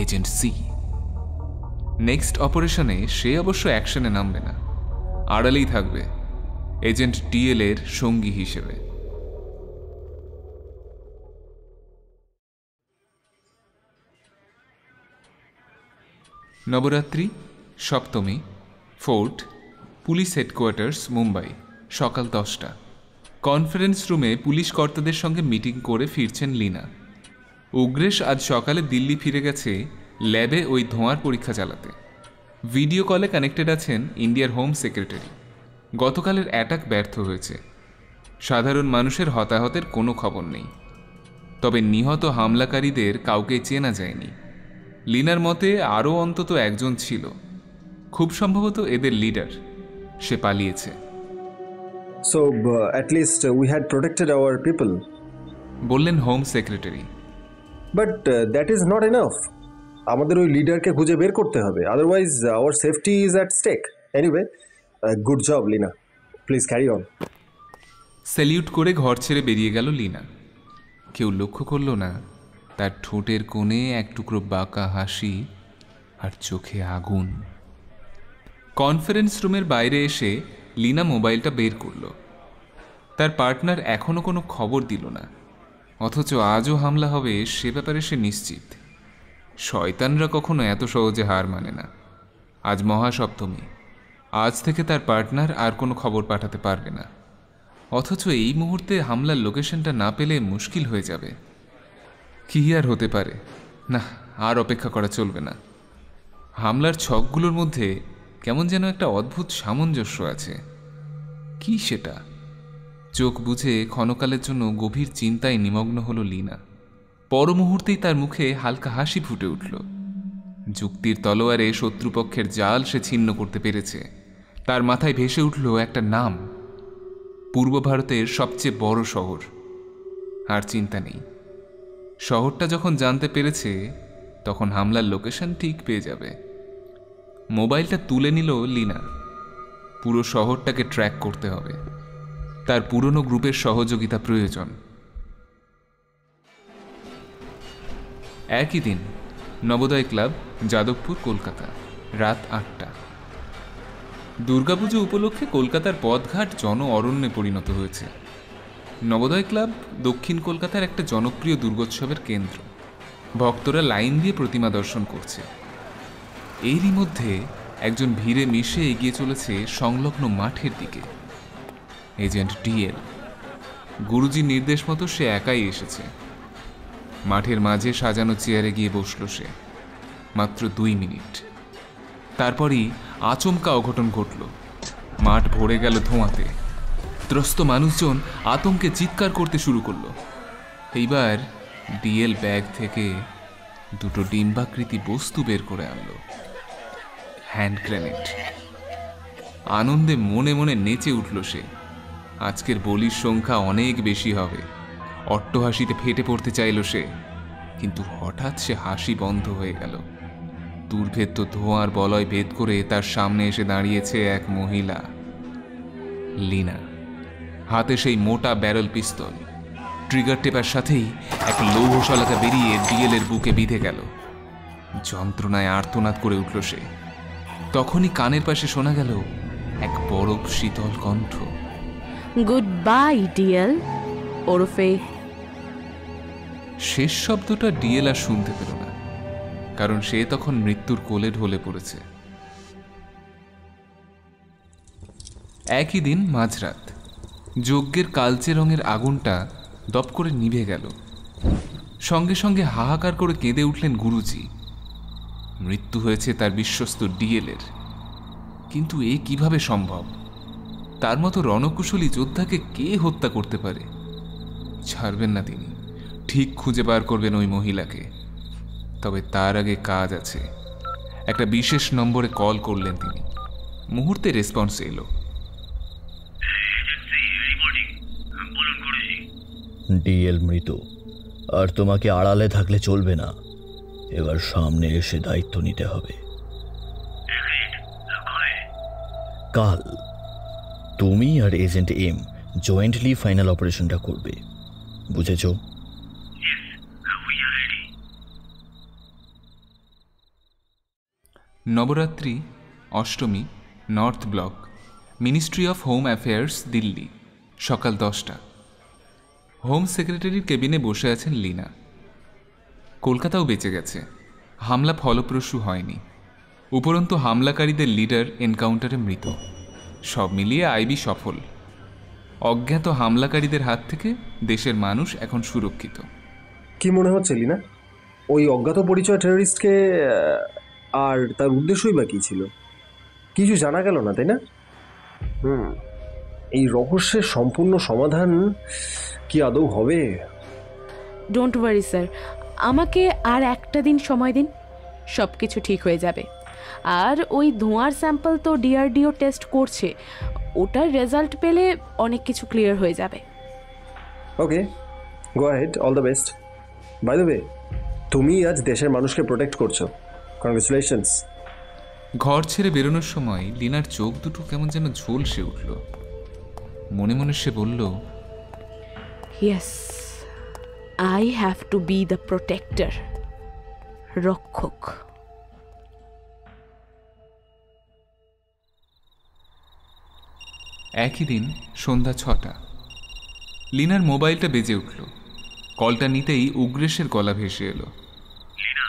agent C. Next অপারেশনে সে অবশ্য অ্যাকশনে নামবে না, আড়ালেই থাকবে এজেন্ট ডিএল এর সঙ্গী হিসেবে। নবরাত্রি, সপ্তমী, ফোর্ট, পুলিশ হেডকোয়ার্টার্স, মুম্বাই, সকাল 10টা। কনফারেন্স রুমে পুলিশ কর্তাদের সঙ্গে মিটিং করে ফিরছেন লীনা। উগ্রেশ আজ সকালে দিল্লি ফিরে গেছে ল্যাবে ওই ধোঁয়ার পরীক্ষা চালাতে। ভিডিও কলে কানেক্টেড আছেন ইন্ডিয়ার হোম সেক্রেটারি। গতকালের অ্যাটাক ব্যর্থ হয়েছে, সাধারণ মানুষের হতাহতের কোনো খবর নেই। তবে নিহত হামলাকারীদের কাউকে চেনা যায়নি। লীনার মতে আরও অন্তত একজন ছিল, খুব সম্ভবত এদের লিডার। সে পালিয়েছে। So at least we had protected our people, বললেন home secretary. but that is not enough. আমাদের ওই লিডারকে খুঁজে বের করতে হবে, otherwise our safety is at stake. Anyway, good job Lina, please carry on. Salute করে ঘর ছেড়ে বেরিয়ে গেল লীনা। কেউ লক্ষ্য করল না তার ঠোঁটের কোণে এক টুকরো বাঁকা হাসি আর চোখে আগুন। কনফারেন্স রুমের বাইরে এসে লীনা মোবাইলটা বের করল। তার পার্টনার এখনো কোনো খবর দিল না, অথচ আজও হামলা হবে সে ব্যাপারে সে নিশ্চিত। শয়তানরা কখনো এত সহজে হার মানে না। আজ মহাসপ্তমী, আজ থেকে তার পার্টনার আর কোনো খবর পাঠাতে পারবে না। অথচ এই মুহূর্তে হামলার লোকেশনটা না পেলে মুশকিল হয়ে যাবে। কি আর হতে পারে? না, আর অপেক্ষা করা চলবে না। হামলার ছকগুলোর মধ্যে কেমন যেন একটা অদ্ভুত সামঞ্জস্য আছে। কি সেটা? চোখ বুঝে ক্ষণকালের জন্য গভীর চিন্তায় নিমগ্ন হলো লীনা। পর মুহূর্তেই তার মুখে হালকা হাসি ফুটে উঠল। যুক্তির তলোয়ারে শত্রুপক্ষের জাল সে ছিন্ন করতে পেরেছে। তার মাথায় ভেসে উঠল একটা নাম, পূর্ব ভারতের সবচেয়ে বড় শহর। আর চিন্তা নেই, শহরটা যখন জানতে পেরেছে তখন হামলার লোকেশন ঠিক পেয়ে যাবে। মোবাইলটা তুলে নিল লীনা। পুরো শহরটাকে ট্র্যাক করতে হবে, তার পুরনো গ্রুপের সহযোগিতা প্রয়োজন। একই দিন, নবোদয় ক্লাব, যাদবপুর, কলকাতা, রাত 8টা। দুর্গাপুজো উপলক্ষে কলকাতার পথঘাট জন অরণ্যে পরিণত হয়েছে। নবোদয় ক্লাব দক্ষিণ কলকাতার একটা জনপ্রিয় দুর্গোৎসবের কেন্দ্র। ভক্তরা লাইন দিয়ে প্রতিমা দর্শন করছে। এরই মধ্যে একজন ভিড়ে মিশে এগিয়ে চলেছে সংলগ্ন মাঠের দিকে। Agent DL. গুরুজির নির্দেশ মতো সে একাই এসেছে। মাঠের মাঝে সাজানো চেয়ারে গিয়ে বসল সে। মাত্র 2 মিনিট, তারপরই আচমকা অঘটন ঘটল। মাঠ ভরে গেল ধোঁয়াতে। ত্রস্ত মানুষজন আতঙ্কে চিৎকার করতে শুরু করলো। এইবার ডিএল ব্যাগ থেকে 2টো ডিম্বাকৃতি বস্তু বের করে আনলো। Hand grenade. আনন্দে মনে মনে নেচে উঠল সে। আজকের বলির সংখ্যা অনেক বেশি হবে। অট্টহাসিতে ফেটে পড়তে চাইল সে, কিন্তু হঠাৎ সে হাসি বন্ধ হয়ে গেল। দুর্ভেদ্য ধোঁয়ার বলয় ভেদ করে তার সামনে এসে দাঁড়িয়েছে এক মহিলা, লীনা। হাতে সেই মোটা ব্যারেল পিস্তল। ট্রিগার টেপার সাথেই এক লৌহ শলাকা বেরিয়ে ডিএল এর বুকে বিঁধে গেল। যন্ত্রণায় আর্তনাদ করে উঠল সে। তখনই কানের পাশে শোনা গেল এক বরফ শীতল কণ্ঠ, গুড বাই ডিএল, ওরফে। শেষ শব্দটা ডিএল আর শুনতে পেল না, কারণ সে তখন মৃত্যুর কোলে ঢলে পড়েছে। একই দিন মাঝরাত, যজ্ঞের কালচে রঙের আগুনটা দপ করে নিভে গেল। সঙ্গে সঙ্গে হাহাকার করে কেঁদে উঠলেন গুরুজি। মৃত্যু হয়েছে তার বিশ্বস্ত ডিএল এর। কিন্তু এ কিভাবে সম্ভব? তার মতো রণকুশলী যোদ্ধাকে কে হত্যা করতে পারে? ছাড়বেন না তিনি, ঠিক খুঁজে বার করবেন ওই মহিলাকে। তবে তার আগে কাজ আছে। একটা বিশেষ নম্বরে কল করলেন তিনি। মুহূর্তে রেসপন্স এলো। ডিএল মৃত, আর তোমাকে আড়ালে থাকলে চলবে না, এবার সামনে এসে দায়িত্ব নিতে হবে। কাল তুমি আর এজেন্ট এম জয়েন্টলি ফাইনাল অপারেশনটা করবে, বুঝেছো? Navratri, Ashtami, north Block, Ministry of Home Affairs, Delhi, সকাল 10টা। হোম সেক্রেটারির কেবিনে বসে আছেন লীনা। কলকাতাও বেঁচে গেছে, হামলা ফলপ্রসূ হয়নি। উপরন্তু হামলাকারীদের লিডার এনকাউন্টারে মৃত। সব মিলিয়ে আইবি সফল। অজ্ঞাত হামলাকারীদের হাত থেকে দেশের মানুষ এখন সুরক্ষিত। কি মনে হচ্ছে লীনা, ওই অজ্ঞাত পরিচয় টেররিস্টকে আর তার উদ্দেশ্যই বা কী ছিল? কিছু জানা গেল না, তাই না? এই রহস্যের সম্পূর্ণ সমাধান কি আদৌ হবে? ডোন্ট ওয়ারি স্যার, আমাকে আর একটা দিন সময় দিন, সব কিছু ঠিক হয়ে যাবে। আর ওই ধোঁয়ার স্যাম্পল তো ডিআরডিও টেস্ট করছে, ওটার রেজাল্ট পেলে অনেক কিছু ক্লিয়ার হয়ে যাবে। Okay, go ahead, all the best. By the way, তুমি আজ দেশের মানুষকে প্রোটেক্ট করছো, কংগ্রেচুলেশনস। ঘর ছেড়ে বেরোনোর সময় লীনার চোখ দুটো কেমন যেন ঝলসে উঠল। মনে মনে সে বলল, yes, I have to B the protector, রক্ষক। একই দিন সন্ধ্যা 6টা। লীনার মোবাইলটা বেজে উঠল। কলটা নিতেই উগ্রেশের গলা ভেসে এলো। লীনা,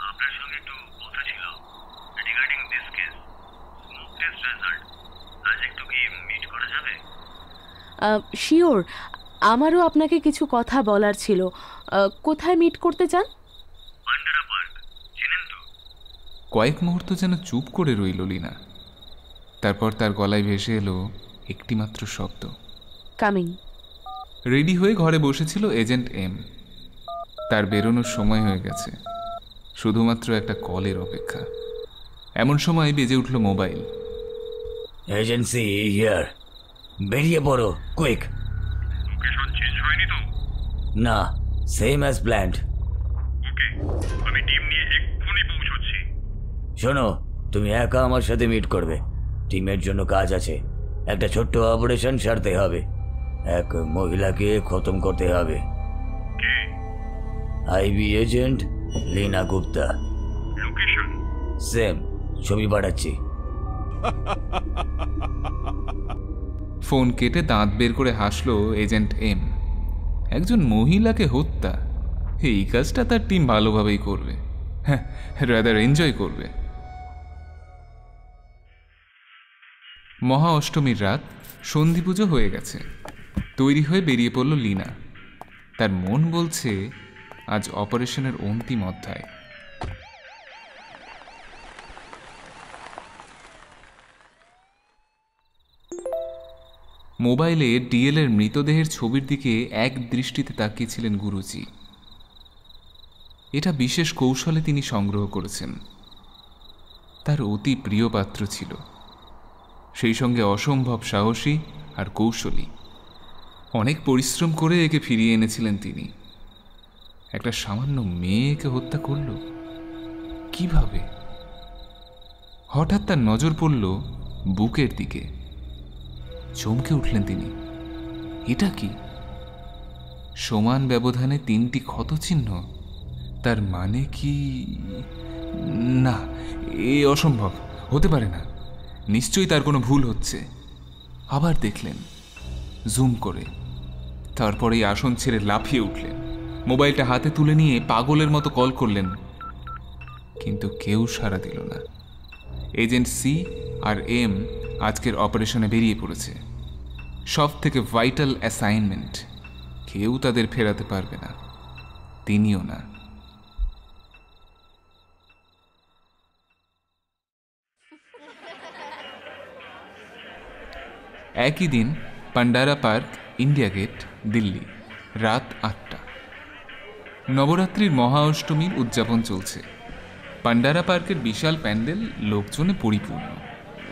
আপনার সঙ্গে একটু কথা ছিল regarding this case, smoke test result. আজ একটু কি মিট করা যাবে? শিওর, আমারও আপনাকে কিছু কথা বলার ছিল। কোথায় মিট করতে চান? পান্ডারা পার্ক, চেনেন তো? কয়েক মুহূর্ত যেন চুপ করে রইল লীনা। তারপর তার গলায় ভেসে এলো একটিমাত্র শব্দ, কামিং। রেডি হয়ে ঘরে বসেছিল এজেন্ট এম। তার বেরোনোর সময় হয়ে গেছে, শুধুমাত্র একটা কলের অপেক্ষা। এমন সময় বেজে উঠল মোবাইল। এজেন্সি হিয়ার, বেরিয়ে পড়ো কুইক। লোকেশন চেঞ্জ হয়নি তো? না, সেম অ্যাজ প্ল্যান্ড। ওকে, আমি টিম নিয়ে এক্ষুনি পৌঁছচ্ছি। শোনো, তুমি একা আমার সাথে মিট করবে, টিমের জন্য কাজ আছে। একটা ছোট্ট অপারেশন সারতে হবে, এক মহিলাকে খতম করতে হবে। IB agent Leena Gupta. Location same, ছবি পাঠাচ্ছি। ফোন কেটে দাঁত বের করে হাসলো এজেন্ট এম। একজন মহিলাকে হত্যা, এই কাজটা তার টিম ভালোভাবেই করবে, হ্যাঁ, রাদার এনজয় করবে। মহা অষ্টমীর রাত, সন্ধি পুজো হয়ে গেছে। তৈরি হয়ে বেরিয়ে পড়ল লীনা। তার মন বলছে আজ অপারেশনের অন্তিম অধ্যায়। মোবাইলে ডিএলের মৃতদেহের ছবির দিকে এক দৃষ্টিতে তাকিয়েছিলেন গুরুজি। এটা বিশেষ কৌশলে তিনি সংগ্রহ করেছেন। তার অতি প্রিয় পাত্র ছিল, সেই সঙ্গে অসম্ভব সাহসী আর কৌশলী। অনেক পরিশ্রম করে একে ফিরিয়ে এনেছিলেন তিনি। একটা সামান্য মেয়েকে হত্যা করল কিভাবে? হঠাৎ তার নজর পড়ল বুকের দিকে। চমকে উঠলেন তিনি। এটা কি? সমান ব্যবধানে 3টি ক্ষতচিহ্ন। তার মানে কি? না, এ অসম্ভব, হতে পারে না, নিশ্চয়ই তার কোনো ভুল হচ্ছে। আবার দেখলেন জুম করে, তারপরেই আসন ছেড়ে লাফিয়ে উঠলেন। মোবাইলটা হাতে তুলে নিয়ে পাগলের মতো কল করলেন, কিন্তু কেউ সাড়া দিল না। এজেন্ট সি আর এম আজকের অপারেশনে বেরিয়ে পড়েছে। সব থেকে ভাইটাল অ্যাসাইনমেন্ট, কেউ তাদের ফেরাতে পারবে না, তিনিও না। একই দিন Pandara Park, India Gate, Delhi, রাত 8টা। নবরাত্রির মহা অষ্টমীর উদযাপন চলছে। পান্ডারা পার্কের বিশাল প্যান্ডেল লোকজনে পরিপূর্ণ।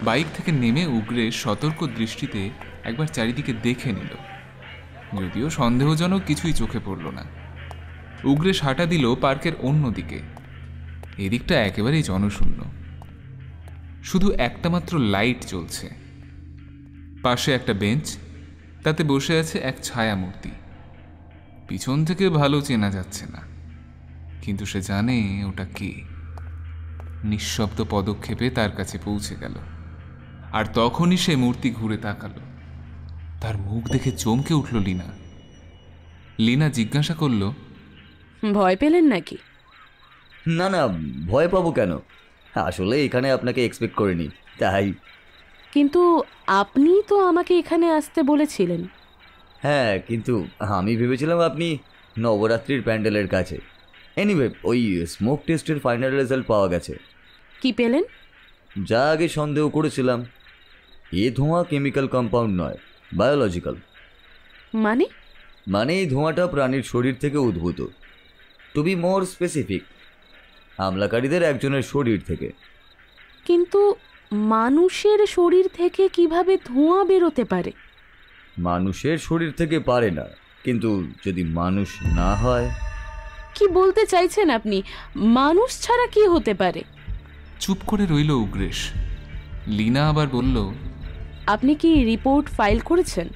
বাইক থেকে নেমে উগ্রের সতর্ক দৃষ্টিতে একবার চারিদিকে দেখে নিল, যদিও সন্দেহজনক কিছুই চোখে পড়ল না। উগ্রেশ হাঁটা দিল পার্কের অন্য দিকে। এদিকটা একেবারেই জনশূন্য, শুধু একটা মাত্র লাইট জ্বলছে। পাশে একটা বেঞ্চ, তাতে বসে আছে এক ছায়ামূর্তি। পিছন থেকে ভালো চেনা যাচ্ছে না, কিন্তু সে জানে ওটা কে। নিঃশব্দ পদক্ষেপে তার কাছে পৌঁছে গেল, আর তখনই সে মূর্তি ঘুরে তাকালো। তার মুখ দেখে চমকে উঠল লীনা। লীনা জিজ্ঞাসা করল, ভয় পেলেন নাকি? না না, ভয় পাবো কেন? আসলে এখানে আপনাকে এক্সপেক্ট করিনি, তাই। কিন্তু আপনি তো আমাকে এখানে আসতে বলেছিলেন। হ্যাঁ, কিন্তু আমি ভেবেছিলাম আপনি নবরাত্রির প্যান্ডেলের কাছে। এনিওয়ে, ওই স্মোক টেস্টের ফাইনাল রেজাল্ট পাওয়া গেছে। কি পেলেন? যা আগে সন্দেহ করেছিলাম। এ ধোঁয়া কেমিক্যাল কম্পাউন্ড নয়, বায়োলজিক্যাল। মানে এই ধোঁয়াটা প্রাণীর শরীর থেকে উদ্ভূত। টু বি মোর স্পেসিফিক, হামলাকারীদের একজনের শরীর থেকে। কিন্তু মানুষের শরীর থেকে কিভাবে ধোঁয়া বেরোতে পারে? মানুষের শরীর থেকে পারে না, কিন্তু যদি মানুষ না হয়। কি বলতে চাইছেন আপনি? মানুষ ছাড়া কি হতে পারে? চুপ করে রইল উগ্রেশ। লীনা আবার বলল, আপনি কি রিপোর্ট ফাইল করেছেন?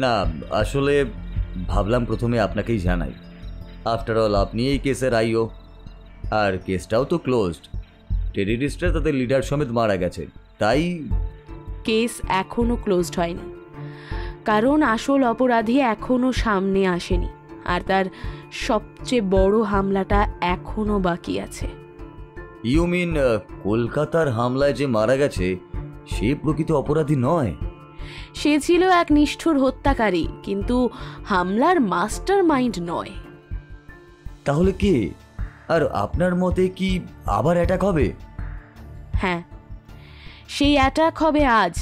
না, আসলে ভাবলাম প্রথমে আপনাকেই জানাই। আফটার অল আপনি এই কেসের আইও, আর কেসটাও তো ক্লোজড। টেররিস্টরা তাদের লিডার সমেত মারা গেছে, তাই। কেস এখনো ক্লোজড হয়নি, কারণ আসল অপরাধী এখনো সামনে আসেনি, আর তার সবচেয়ে বড় হামলাটা এখনো বাকি আছে। ইউ মিন কলকাতার হামলায় যে মারা গেছে সে প্রকৃত অপরাধী নয়? সে ছিল এক নিষ্ঠুর হত্যাকারী, কিন্তু হামলার মাস্টার মাইন্ড নয়। তাহলে কে? আর আপনার মতে কি আবার অ্যাটাক হবে? হ্যাঁ, সেই অ্যাটাক হবে আজ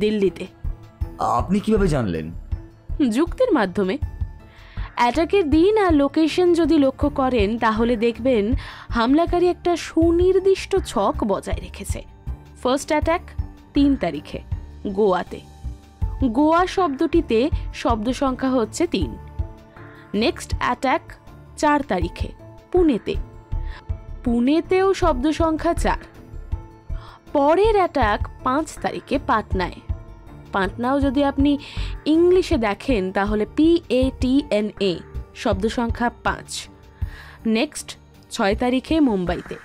দিল্লিতে। আপনি কিভাবে জানলেন? যুক্তির মাধ্যমে। অ্যাটাকের দিন আর লোকেশন যদি লক্ষ্য করেন তাহলে দেখবেন হামলাকারী একটা সুনির্দিষ্ট ছক বজায় রেখেছে। ফার্স্ট অ্যাটাক 3 তারিখে গোয়াতে। গোয়া শব্দটিতে শব্দ সংখ্যা হচ্ছে 3। নেক্সট অ্যাটাক 4 তারিখে পুনেতে। পুনেতেও শব্দ সংখ্যা 4। পরের অ্যাটাক 5 তারিখে পাটনায়। পাটনাও যদি আপনি ইংলিশে দেখেন তাহলে PATNA, শব্দ সংখ্যা 5। নেক্সট 6 তারিখে মুম্বাইতে।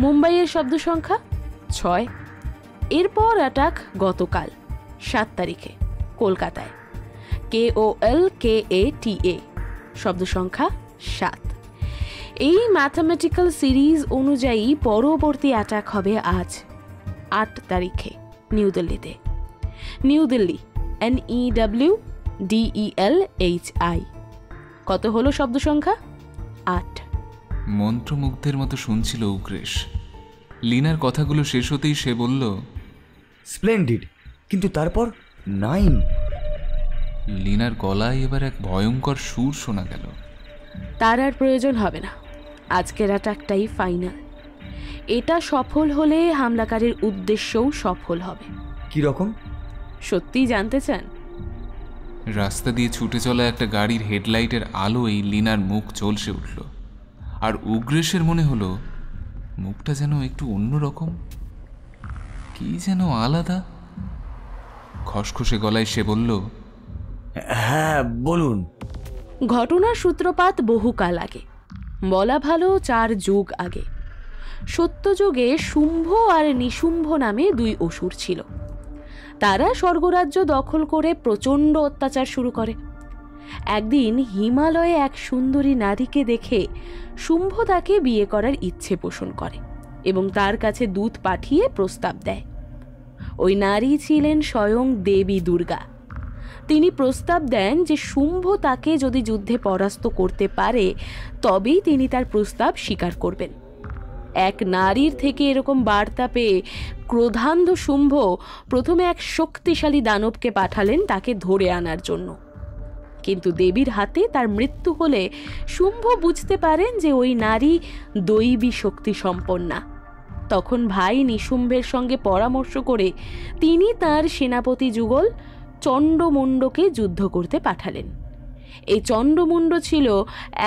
মুম্বাইয়ের শব্দ সংখ্যা 6। এরপর অ্যাটাক গতকাল 7 তারিখে কলকাতায়। KOLKATA, শব্দ সংখ্যা 7। এই ম্যাথামেটিক্যাল সিরিজ অনুযায়ী পরবর্তী অ্যাটাক হবে আজ 8 তারিখে নিউ দিল্লিতে। New Delhi, NEWDELHI। কত হলো শব্দ সংখ্যা? 8। মন্ত্রমুগ্ধের মতো শুনছিল উগ্রেশ। লীনার কথাগুলো শেষ হতেই সে বলল, স্প্লেন্ডিড, কিন্তু তারপর 9। লীনার গলায় এবার এক ভয়ঙ্কর সুর শোনা গেল। তার আর প্রয়োজন হবে না, আজকের অ্যাটাকটাই ফাইনাল। এটা সফল হলে হামলাকারীর উদ্দেশ্যও সফল হবে। কি রকম? সত্যি জানতে চান? রাস্তা দিয়ে ছুটে চলা একটা গাড়ির হেডলাইটের আলোয় লীনার মুখ চলসে উঠল, আর উগ্রেশের মনে হলো মুখটা যেন একটু অন্যরকম, কি যেন আলাদা। খসখসে গলায় সে বলল, হ্যাঁ বলুন। ঘটনার সূত্রপাত বহুকাল আগে, বলা ভালো 4 যুগ আগে। সত্যযুগে শুম্ভ আর নিশুম্ভ নামে 2 অসুর ছিল। তারা স্বর্গরাজ্য দখল করে প্রচণ্ড অত্যাচার শুরু করে। একদিন হিমালয়ে এক সুন্দরী নারীকে দেখে শুম্ভ তাকে বিয়ে করার ইচ্ছে পোষণ করে এবং তার কাছে দূত পাঠিয়ে প্রস্তাব দেয়। ওই নারী ছিলেন স্বয়ং দেবী দুর্গা। তিনি প্রস্তাব দেন যে শুম্ভ তাকে যদি যুদ্ধে পরাস্ত করতে পারে তবেই তিনি তার প্রস্তাব স্বীকার করবেন। এক নারীর থেকে এরকম বার্তা পেয়ে ক্রোধান্ধ শুম্ভ প্রথমে এক শক্তিশালী দানবকে পাঠালেন তাকে ধরে আনার জন্য। কিন্তু দেবীর হাতে তার মৃত্যু হলে শুম্ভ বুঝতে পারেন যে ওই নারী দৈবী শক্তি সম্পন্না। তখন ভাই নিশুম্ভের সঙ্গে পরামর্শ করে তিনি তার সেনাপতি যুগল চণ্ডমুণ্ডকে যুদ্ধ করতে পাঠালেন। এই চণ্ডমুণ্ড ছিল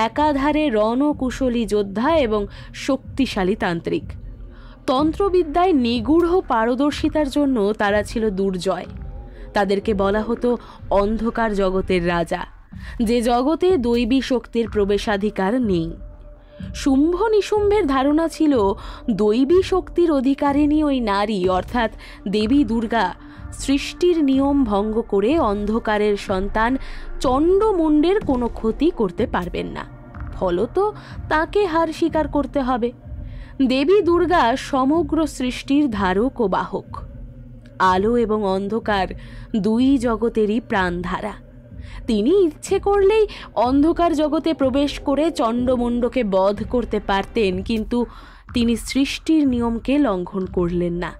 একাধারে রণকুশলী যোদ্ধা এবং শক্তিশালী তান্ত্রিক। তন্ত্রবিদ্যায় নিগূঢ় পারদর্শিতার জন্য তারা ছিল দুর্জয়। তাদেরকে বলা হতো অন্ধকার জগতের রাজা, যে জগতে দৈবী শক্তির প্রবেশাধিকার নেই। শুম্ভ নিশুম্ভের ধারণা ছিল দৈবী শক্তির অধিকারিণী ওই নারী অর্থাৎ দেবী দুর্গা সৃষ্টির নিয়ম ভঙ্গ করে অন্ধকারের সন্তান চণ্ডমুণ্ডের কোনো ক্ষতি করতে পারবেন না, ফলত তাকে হার স্বীকার করতে হবে। দেবী দুর্গা সমগ্র সৃষ্টির ধারক ও বাহক, আলো এবং অন্ধকার দুই জগতেরই প্রাণধারা। তিনি ইচ্ছে করলেই অন্ধকার জগতে প্রবেশ করে চণ্ডমুণ্ডকে বধ করতে পারতেন, কিন্তু তিনি সৃষ্টির নিয়মকে লঙ্ঘন করলেন না।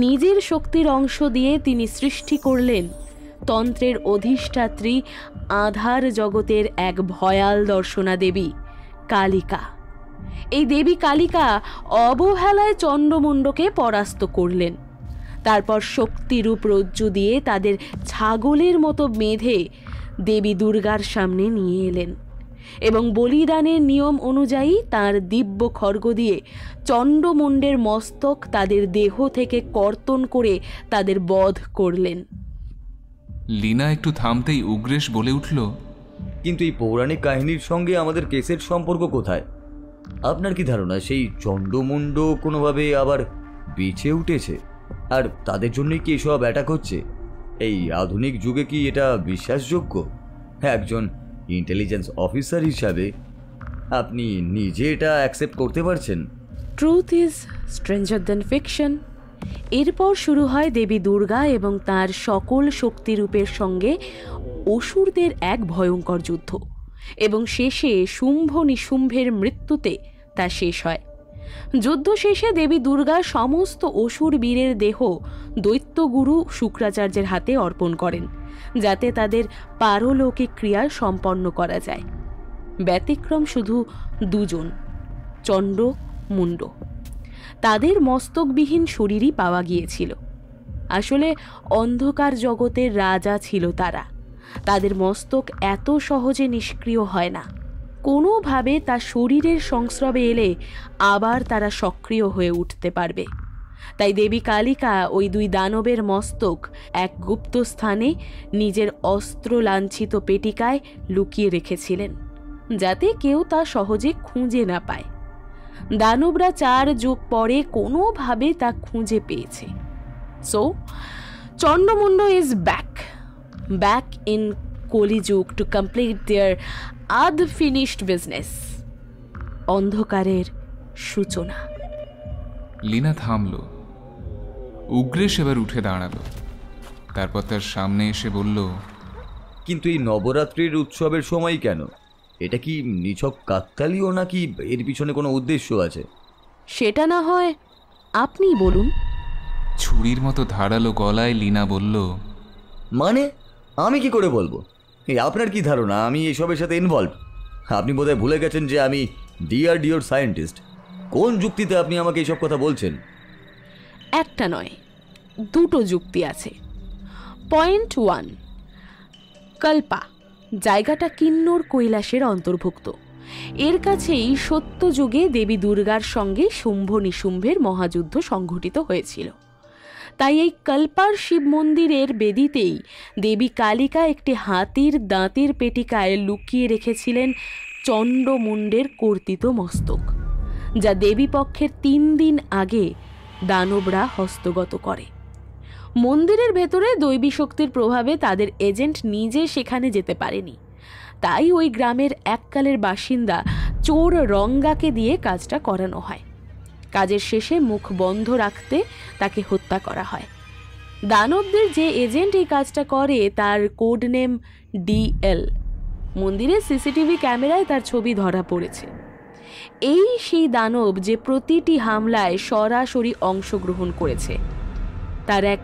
নিজের শক্তির অংশ দিয়ে তিনি সৃষ্টি করলেন তন্ত্রের অধিষ্ঠাত্রী আধার জগতের এক ভয়াল দর্শনা দেবী কালিকা। এই দেবী কালিকা অবহেলায় চণ্ডমুণ্ডকে পরাস্ত করলেন। তারপর শক্তিরূপ রজ্জু দিয়ে তাদের ছাগলের মতো বেঁধে দেবী দুর্গার সামনে নিয়ে এলেন এবং বলিদানের নিয়ম অনুযায়ী তার দিব্য খড়গ দিয়ে চণ্ডমুণ্ডের মস্তক তাদের দেহ থেকে কর্তন করে তাদের বধ করলেন। লীনা একটু থামতেই উগ্রেশ বলে উঠল, কিন্তু এই পৌরাণিক কাহিনীর সঙ্গে আমাদের কেসের সম্পর্ক কোথায়? আপনার কি ধারণা সেই চণ্ডমুণ্ড কোনোভাবে আবার বেঁচে উঠেছে আর তাদের জন্যই কি এসব অ্যাটাক হচ্ছে? এই আধুনিক যুগে কি এটা বিশ্বাসযোগ্য? একজন ইন্টেলিজেন্স অফিসার হিসাবে আপনি নিজে এটা অ্যাকসেপ্ট করতে পারছেন? Truth is stranger than fiction. এরপর শুরু হয় দেবী দুর্গা এবং তার সকল শক্তিরূপের সঙ্গে অসুরদের এক ভয়ঙ্কর যুদ্ধ, এবং শেষে শুম্ভ নিশুম্ভের মৃত্যুতে তা শেষ হয়। যুদ্ধ শেষে দেবী দুর্গা সমস্ত অসুর বীরের দেহ দৈত্যগুরু শুক্রাচার্যের হাতে অর্পণ করেন, যাতে তাদের পারলৌকিক ক্রিয়া সম্পন্ন করা যায়। ব্যতিক্রম শুধু দুজন, চণ্ড মুণ্ড। তাদের মস্তকবিহীন শরীরই পাওয়া গিয়েছিল। আসলে অন্ধকার জগতের রাজা ছিল তারা। তাদের মস্তক এত সহজে নিষ্ক্রিয় হয় না, কোনোভাবে তা শরীরের সংস্রবে এলে আবার তারা সক্রিয় হয়ে উঠতে পারবে। তাই দেবী কালিকা ওই দুই দানবের মস্তক এক গুপ্ত স্থানে নিজের অস্ত্র লাঞ্ছিত পেটিকায় লুকিয়ে রেখেছিলেন, যাতে কেউ তা সহজে খুঁজে না পায়। দানবরা 4 যুগ পরে কোনোভাবে তা খুঁজে পেয়েছে। So Chandamunda is back in Kaliyug to complete their unfinished business. অন্ধকারের সূচনা। লীনা থামল। উগ্রেশ এবার উঠে দাঁড়ালো। তারপর তার সামনে এসে বলল, কিন্তু এই নবরাত্রির উৎসবের সময় কেন? এটা কি নিছক কাকতালীয় নাকি এর পিছনে কোনো উদ্দেশ্য আছে? সেটা না হয় আপনি বলুন। ছুরির মতো ধারালো গলায় লীনা বলল, মানে আমি কি করে বলবো? এই আপনার কি ধারণা আমি এসবের সাথে ইনভলভ? আপনি বোধহয় ভুলে গেছেন যে আমি ডিআরডিওর সায়েন্টিস্ট। কোন যুক্তিতে আপনি আমাকে এইসব কথা বলছেন? একটা নয়, দুটো যুক্তি আছে। পয়েন্ট 1, কল্পা জায়গাটা কিন্নর কৈলাসের অন্তর্ভুক্ত। এর কাছেই সত্যযুগে দেবী দুর্গার সঙ্গে শুম্ভ নিশুম্ভের মহাযুদ্ধ সংঘটিত হয়েছিল। তাই এই কল্পার শিব মন্দিরের বেদিতেই দেবী কালিকা একটি হাতির দাঁতের পেটিকায় লুকিয়ে রেখেছিলেন চণ্ডমুণ্ডের কর্তিত মস্তক, যা দেবী পক্ষের 3 দিন আগে দানবরা হস্তগত করে। মন্দিরের ভেতরে দৈবী শক্তির প্রভাবে তাদের এজেন্ট নিজে সেখানে যেতে পারেনি, তাই ওই গ্রামের এককালের বাসিন্দা চোর রঙ্গাকে দিয়ে কাজটা করানো হয়। কাজের শেষে মুখ বন্ধ রাখতে তাকে হত্যা করা হয়। দানবদের যে এজেন্ট এই কাজটা করে তার কোড নেম ডিএল। মন্দিরের সিসিটিভি ক্যামেরায় তার ছবি ধরা পড়েছে। এই সেই দানব যে প্রতিটি হামলায় সরাসরি অংশগ্রহণ করেছে। তার এক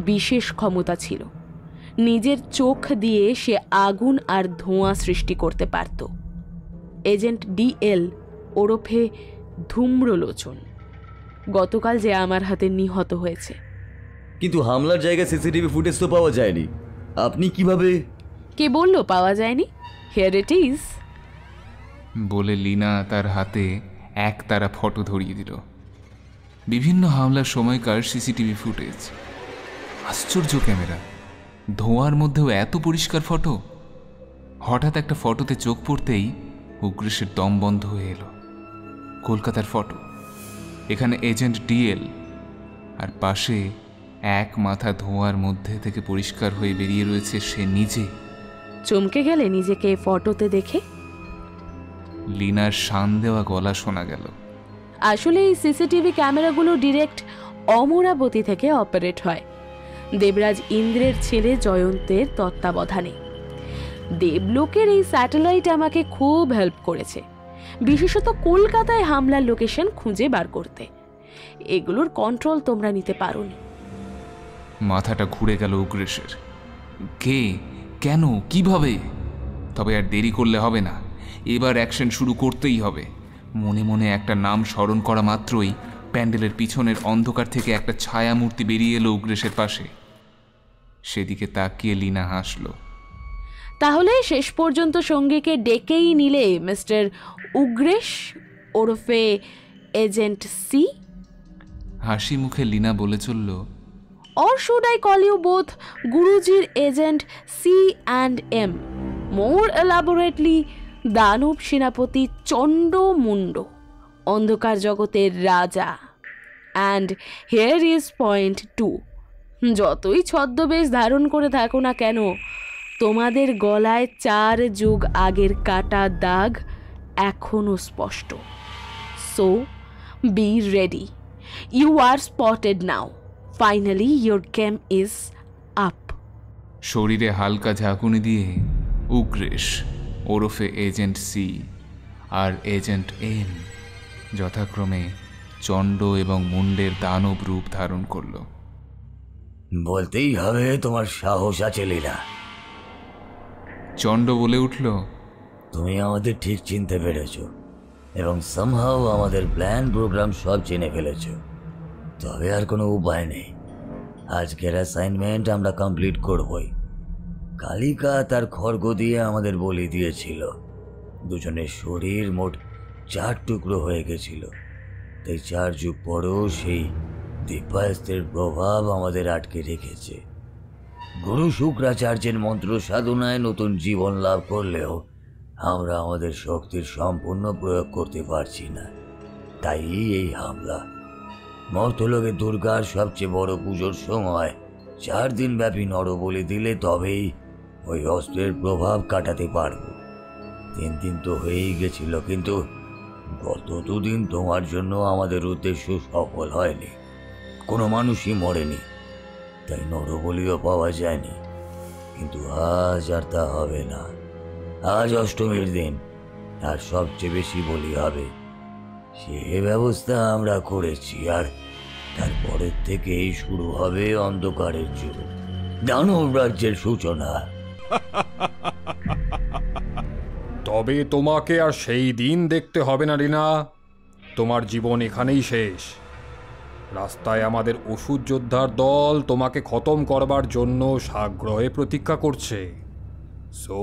বিশেষ ক্ষমতা ছিল, নিজের চোখ দিয়ে সে আগুন আর ধোঁয়া সৃষ্টি করতে পারত। এজেন্ট ডিএল ওরফে ধূম্রলোচন গতকাল যে আমার হাতে নিহত হয়েছে। কিন্তু হামলার জায়গায় সিসিটিভি ফুটেজ তো পাওয়া যায়নি। আপনি কিভাবে? কে বলল পাওয়া যায়নি? Here it is. বলে লীনা তার হাতে একতারা ফটো ধরিয়ে দিল। বিভিন্ন হামলার সময়কার সিসিটিভি ফুটেজ। আশ্চর্য ক্যামেরা, ধোঁয়ার মধ্যেও এত পরিষ্কার ফটো। হঠাৎ একটা ফটোতে চোখ পড়তেই উগ্রেশের দম বন্ধ হয়ে এলো। কলকাতার ফটো, এখানে এজেন্ট ডিএল, আর পাশে এক মাথা ধোঁয়ার মধ্যে থেকে পরিষ্কার হয়ে বেরিয়ে রয়েছে সে নিজে। চমকে গেলে নিজেকে ফটোতে দেখে? লীনার শান দেওয়া গলা শোনা গেল। আসলে এই সিসিটিভি ক্যামেরাগুলো ডিরেক্ট অমরাবতী থেকে অপারেট হয়, দেবরাজ ইন্দ্রের ছেলে জয়ন্তের তত্ত্বাবধানে। দেবলোকের এই স্যাটেলাইট আমাকে খুব হেল্প করেছে, বিশেষত কলকাতায় হামলার লোকেশন খুঁজে বার করতে। এগুলোর কন্ট্রোল তোমরা নিতে পারোনি। মাথাটা ঘুরে গেল উগ্রেশের। কে, কেন, কিভাবে? তবে আর দেরি করলে হবে না, এবার অ্যাকশন শুরু করতেই হবে। মনে মনে একটা নাম স্মরণ করা মাত্রই প্যান্ডেলের পিছনের অন্ধকার থেকে একটা ছায়া মূর্তি বেরিয়ে এলো উগ্রেশের পাশে। সেদিকে তাকিয়ে লীনা হাসল। তাহলে শেষ পর্যন্ত সঙ্গীকে ডেকেই নিলে মিস্টার উগ্রেশ ওরফে এজেন্ট সি? হাসি মুখে লীনা বলে চলল, Or should I call you both Guruji's agent C and M? More elaborately, দানব সেনাপতি চণ্ড মুন্ড, অন্ধকার জগতের রাজা। অ্যান্ড হিয়ার ইজ পয়েন্ট 2, যতই ছদ্মবেশ ধারণ করে থাকো না কেন, তোমাদের গলায় 4 যুগ আগের কাটা দাগ এখনো স্পষ্ট। So be ready, you are spotted now. Finally your game is up. শরীরে হালকা ঝাঁকুনি দিয়ে উগ্রেশ ওরফে এজেন্ট সি আর এজেন্ট এম যথাক্রমে চণ্ড এবং মুন্ডের দানব রূপ ধারণ করল। বলতেই হবে তোমার সাহস আছে লীলা। চণ্ড বলে উঠল, তুমি আমাদের ঠিক চিনতে পেরেছ এবং সামহাও আমাদের প্ল্যান প্রোগ্রাম সব জেনে ফেলেছ। তবে আর কোনো উপায় নেই, আজকের অ্যাসাইনমেন্ট আমরা কমপ্লিট করবই। কালিকা তার খড়গ দিয়ে আমাদের বলি দিয়েছিল। দুজনের শরীর মোট 4 টুকরো হয়ে গেছিল, তাই 4 যুগ পরেও সেই দিব্যাস্ত্রের প্রভাব আমাদের আটকে রেখেছে। গুরু শুক্রাচার্যের মন্ত্র সাধনায় নতুন জীবন লাভ করলেও আমরা আমাদের শক্তির সম্পূর্ণ প্রয়োগ করতে পারছি না, তাই এই হামলা। মর্তলোকে দুর্গার সবচেয়ে বড় পুজোর সময় 4 দিন ব্যাপী নরবলি দিলে তবেই ওই অস্ত্রের প্রভাব কাটাতে পারব। 3 দিন তো হয়েই গেছিল, কিন্তু গত 2 দিন তোমার জন্য আমাদের উদ্দেশ্য সফল হয়নি। কোনো মানুষই মরেনি, তাই নরবলিও পাওয়া যায়নি। কিন্তু আজ আর তা হবে না। আজ অষ্টমীর দিন, আর সবচেয়ে বেশি বলি হবে। সে ব্যবস্থা আমরা করেছি, আর তারপরের থেকেই শুরু হবে অন্ধকারের যুগ, দানব রাজ্যের সূচনা। তবে তোমাকে আর সেই দিন দেখতে হবে না রিনা, তোমার জীবন এখানেই শেষ। রাস্তায় আমাদের ওষুধ যোদ্ধার দল তোমাকে খতম করবার জন্য সাগ্রহে প্রতীক্ষা করছে। So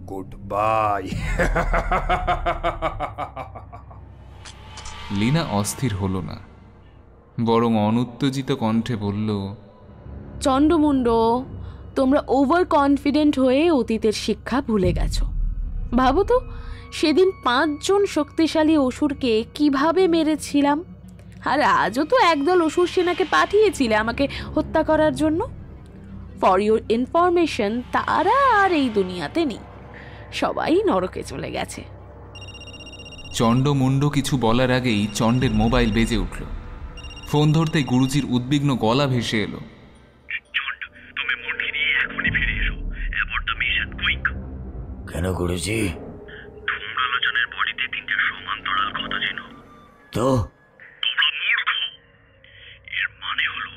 good bye. লীনা অস্থির হলো না, বরং অনুত্তেজিত কণ্ঠে বলল, চণ্ডমুণ্ড, তোমরা ওভার কনফিডেন্ট হয়ে অতীতের শিক্ষা ভুলে গেছো। ভাবো তো, সেদিন 5 জন শক্তিশালী অসুরকে কিভাবে মেরেছিলাম, আর আজও তো একদল অসুর সেনাকে পাঠিয়েছিলে আমাকে হত্যা করার জন্য। ফর ইউর ইনফরমেশন, তারা আর এই দুনিয়াতে নেই, সবাই নরকে চলে গেছে। চণ্ডমুণ্ড কিছু বলার আগেই চণ্ডের মোবাইল বেজে উঠল। ফোন ধরতেই গুরুজির উদ্বিগ্ন গলা ভেসে এলো, কেন গুরুজি? ধূম্রলোচনের বডিতে 3টে সমান্তরাল ক্ষত ছিল। তো তোমরা মূর্খ। এর মানে হলো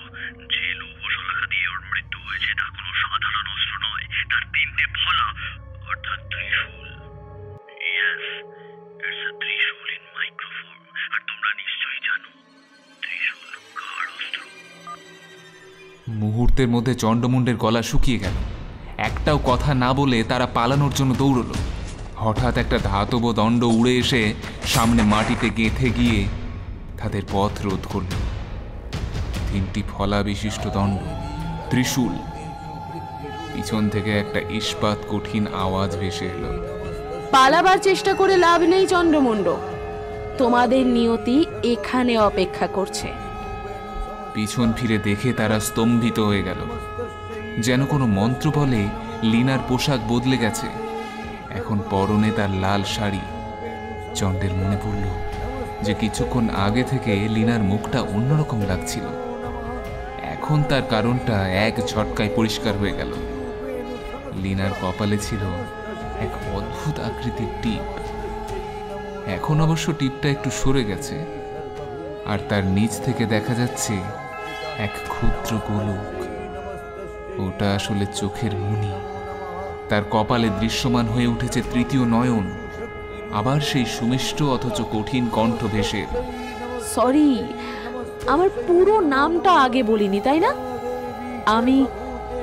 যে লৌহশলাকা দিয়ে ওর মৃত্যু হয়েছে তা কোনো সাধারণ অস্ত্র নয়, তার 3টে ফলা, অর্থাৎ ত্রিশূল। ইয়েস, ইটস আ ত্রিশূল ইন মাইক্রোফর্ম। আর তোমরা নিশ্চয়ই জানো ত্রিশূল কার অস্ত্র। মুহূর্তের মধ্যে চণ্ডমুণ্ডের গলা শুকিয়ে গেল। একটাও কথা না বলে তারা পালানোর জন্য দৌড়ল। হঠাৎ একটা ধাতব দণ্ড উড়ে এসে সামনে মাটিতে গেঁথে গিয়ে তাদের পথ রোধ করল। 3টি ফলা বিশিষ্ট দণ্ড, ত্রিশূল। পিছন থেকে একটা ইস্পাত কঠিন আওয়াজ ভেসে এলো। পালাবার চেষ্টা করে লাভ নেই চন্দ্রমুণ্ড, তোমাদের নিয়তি এখানে অপেক্ষা করছে। পিছন ফিরে দেখে তারা স্তম্ভিত হয়ে গেল। যেন কোনো মন্ত্র বলে লীনার পোশাক বদলে গেছে। এখন পরনে তার লাল শাড়ি। চন্ডের মনে পড়ল যে কিছুক্ষণ আগে থেকে লীনার মুখটা অন্যরকম লাগছিল। এখন তার কারণটা এক ঝটকায় পরিষ্কার হয়ে গেল। লীনার কপালে ছিল এক অদ্ভুত আকৃতির টিপ। এখন অবশ্য টিপটা একটু সরে গেছে, আর তার নিচ থেকে দেখা যাচ্ছে এক ক্ষুদ্র গোলক। ওটা আসলে চোখের মণি। তার কপালে দৃশ্যমান হয়ে উঠেছে 3য় নয়ন। আবার সেই সুমিষ্ট অথচ কঠিন কণ্ঠ ভেসে। সরি, আমার পুরো নামটা আগে বলিনি, তাই না? আমি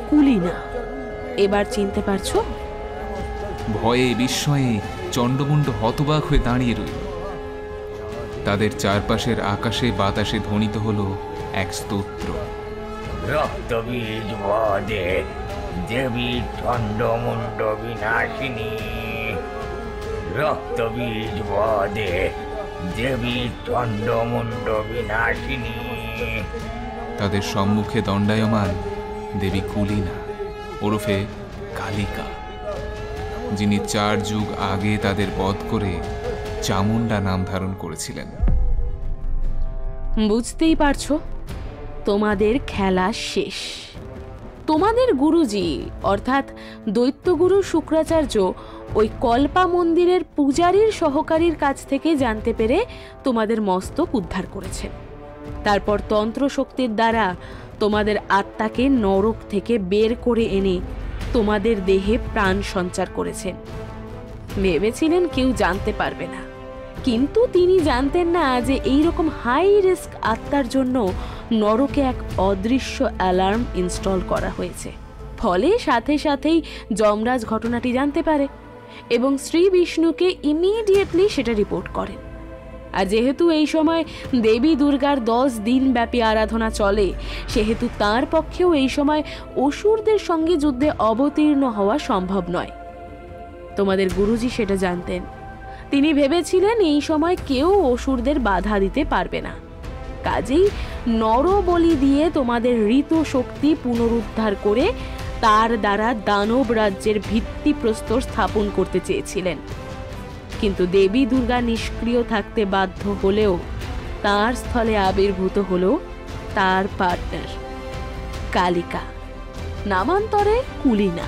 কুলিনা। এবার চিনতে পারছো? ভয়ে বিস্ময়ে চন্ডমুণ্ড হতবাক হয়ে দাঁড়িয়ে রইল। তাদের চারপাশের আকাশে বাতাসে ধ্বনিত হলো এক স্তোত্র। রক্তবীজ বদে দেবী চন্ডমুণ্ড বিনাশিনী, রক্তবীজ বদে দেবী চন্ডমুণ্ড বিনাশিনী। তাদের সম্মুখে দণ্ডায়মান দেবী কুলিনা ওরফে কালিকা, যিনি 4 যুগ আগে তাদের বধ করে চামুণ্ডা নাম ধারণ করেছিলেন। বুঝতেই পারছো, তোমাদের খেলা শেষ। তোমাদের গুরুজি অর্থাৎ দৈত্যগুরু শুক্রাচার্য ওই কল্পা মন্দিরের পূজারীর সহকারীর কাছ থেকে জানতে পেরে তোমাদের মস্তক উদ্ধার করেছেন। তারপর তন্ত্র শক্তির দ্বারা তোমাদের আত্মাকে নরক থেকে বের করে এনে তোমাদের দেহে প্রাণ সঞ্চার করেছেন। ভেবেছিলেন কেউ জানতে পারবে না, কিন্তু তিনি জানতেন না যে এইরকম হাই রিস্ক আত্মার জন্য নরকে এক অদৃশ্য অ্যালার্ম ইনস্টল করা হয়েছে। ফলে সাথে সাথেই যমরাজ ঘটনাটি জানতে পারে এবং শ্রী বিষ্ণুকে ইমিডিয়েটলি সেটা রিপোর্ট করেন। আর যেহেতু এই সময় দেবী দুর্গার 10 দিন ব্যাপী আরাধনা চলে, সেহেতু তার পক্ষেও এই সময় অসুরদের সঙ্গে যুদ্ধে অবতীর্ণ হওয়া সম্ভব নয়। তোমাদের গুরুজি সেটা জানতেন। তিনি ভেবেছিলেন এই সময় কেউ অসুরদের বাধা দিতে পারবে না, কাজেই নরবলি দিয়ে তোমাদের ঋত শক্তি পুনরুদ্ধার করে তার দ্বারা দানব রাজ্যের ভিত্তিপ্রস্তর স্থাপন করতে চেয়েছিলেন। কিন্তু দেবী দুর্গা নিষ্ক্রিয় থাকতে বাধ্য হলেও তার স্থলে আবির্ভূত হলো তার পার্টনার কালিকা, নামান্তরে কুলিনা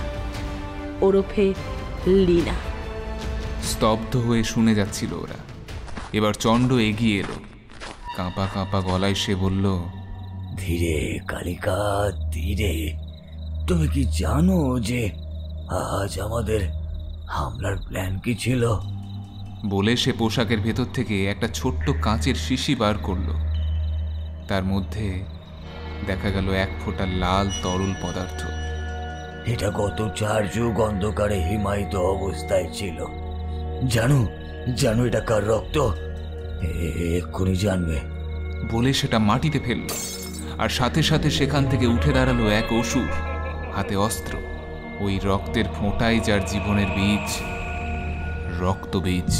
ওরফে লীনা। স্তব্ধ হয়ে শুনে যাচ্ছিল ওরা। এবার চণ্ড এগিয়ে এলো। কাঁপা কাঁপা গলায় সে বলল, ধীরে কালিকা, ধীরে। তুমি কি জানো যে আজ আমাদের হামলার প্ল্যান কি ছিল? বলে সে পোশাকের ভেতর থেকে একটা ছোট্ট কাঁচের শিশি বার করলো। তার মধ্যে দেখা গেল 1 ফোঁটা লাল তরল পদার্থ। এটা গত 4 যুগ অন্ধকারে হিমায়িত অবস্থায় ছিল। জানো জানো এটা কার রক্ত? এক্ষুনি জানবে। বলে সেটা মাটিতে ফেলল, আর সাথে সাথে সেখান থেকে উঠে দাঁড়ালো এক অসুর, হাতে অস্ত্র। ওই রক্তের ফোঁটাই যার জীবনের বীজ, রক্তবীজ।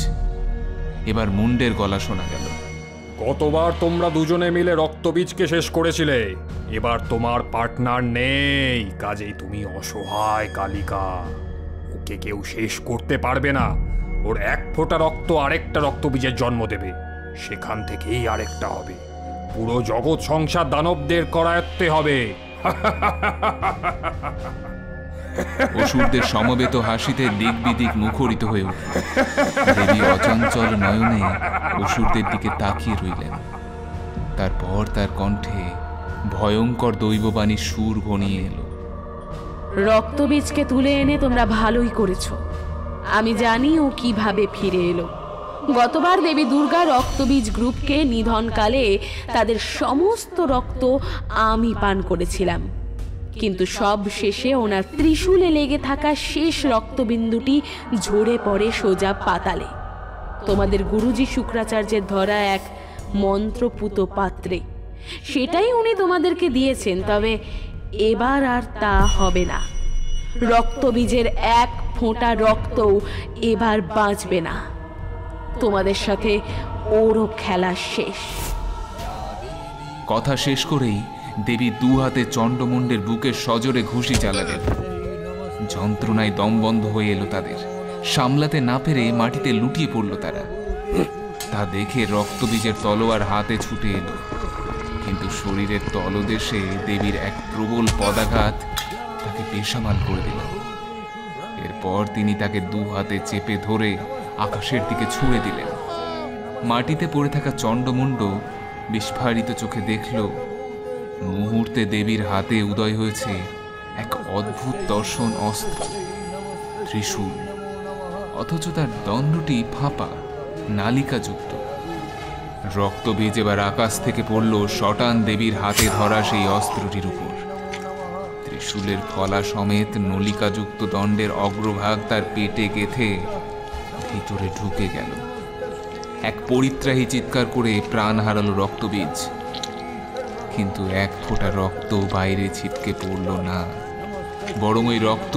এবার মুন্ডের গলা শোনা গেল। কতবার তোমরা দুজনে মিলে রক্তবীজকে শেষ করেছিলে, এবার তোমার পার্টনার নেই, কাজেই তুমি অসহায় কালিকা। ওকে কেউ শেষ করতে পারবে না। ওর 1 ফোঁটা রক্ত আরেকটা রক্তবীজের জন্ম দেবে, সেখান থেকেই আরেকটা হবে। পুরো জগৎ সংসার দানবদের করায়ত্তে হবে। অসুরদের সমবেত হাসিতে দিক বিদিক মুখরিত হয়ে উঠল। দেবী অচঞ্চল নয়নে অসুরদের দিকে তাকিয়ে রইলেন। তারপর তার কণ্ঠে ভয়ঙ্কর দৈববাণীর সুর ঘনিয়ে এলো। রক্তবীজকে তুলে এনে তোমরা ভালোই করেছো। আমি জানি ও কিভাবে ফিরে এলো। গতবার দেবী দুর্গা রক্তবীজ গ্রুপকে নিধনকালে তাদের সমস্ত রক্ত আমি পান করেছিলাম, কিন্তু সব শেষে ওনার ত্রিশূলে লেগে থাকা শেষ রক্তবিন্দুটি ঝরে পড়ে সোজা পাতালে, তোমাদের গুরুজি শুক্রাচার্যের ধরা এক মন্ত্রপুত পাত্রে। সেটাই উনি তোমাদেরকে দিয়েছেন, তবে এবার আর তা হবে না। রক্তবীজের এক ফোঁটা রক্তও এবার বাঁচবে না। তোমাদের সাথে ওরও খেলা শেষ। কথা শেষ করেই দেবী দু হাতে চণ্ডমুণ্ডের বুকের সজোরে ঘুষি চালালেন। যন্ত্রণায় দম বন্ধ হয়ে এলো তাদের। সামলাতে না পেরে মাটিতে লুটিয়ে পড়ল তারা। তা দেখে রক্তবীজের তলোয়ার হাতে ছুটে এলো, কিন্তু শরীরের তলদেশে দেবীর এক প্রবল পদাঘাত তাকে বেসামাল করে দিল। এরপর তিনি তাকে দু হাতে চেপে ধরে আকাশের দিকে ছুঁড়ে দিলেন। মাটিতে পড়ে থাকা চণ্ডমুণ্ড বিস্ফারিত চোখে দেখল মুহূর্তে দেবীর হাতে উদয় হয়েছে এক অদ্ভুত দর্শন অস্ত্র, ত্রিশূল, অথচ তার দণ্ডটি ফাঁপা, নালিকাযুক্ত। রক্তবীজ এবার আকাশ থেকে পড়ল শটান দেবীর হাতে ধরা সেই অস্ত্রটির উপর। ত্রিশূলের ফলা সমেত নলিকাযুক্ত দণ্ডের অগ্রভাগ তার পেটে গেঁথে ভিতরে ঢুকে গেল। এক পরিত্রাহী চিৎকার করে প্রাণ হারালো রক্তবীজ, কিন্তু এক ফোঁটা রক্ত বাইরে ছিটকে পড়ল না, বরং ওই রক্ত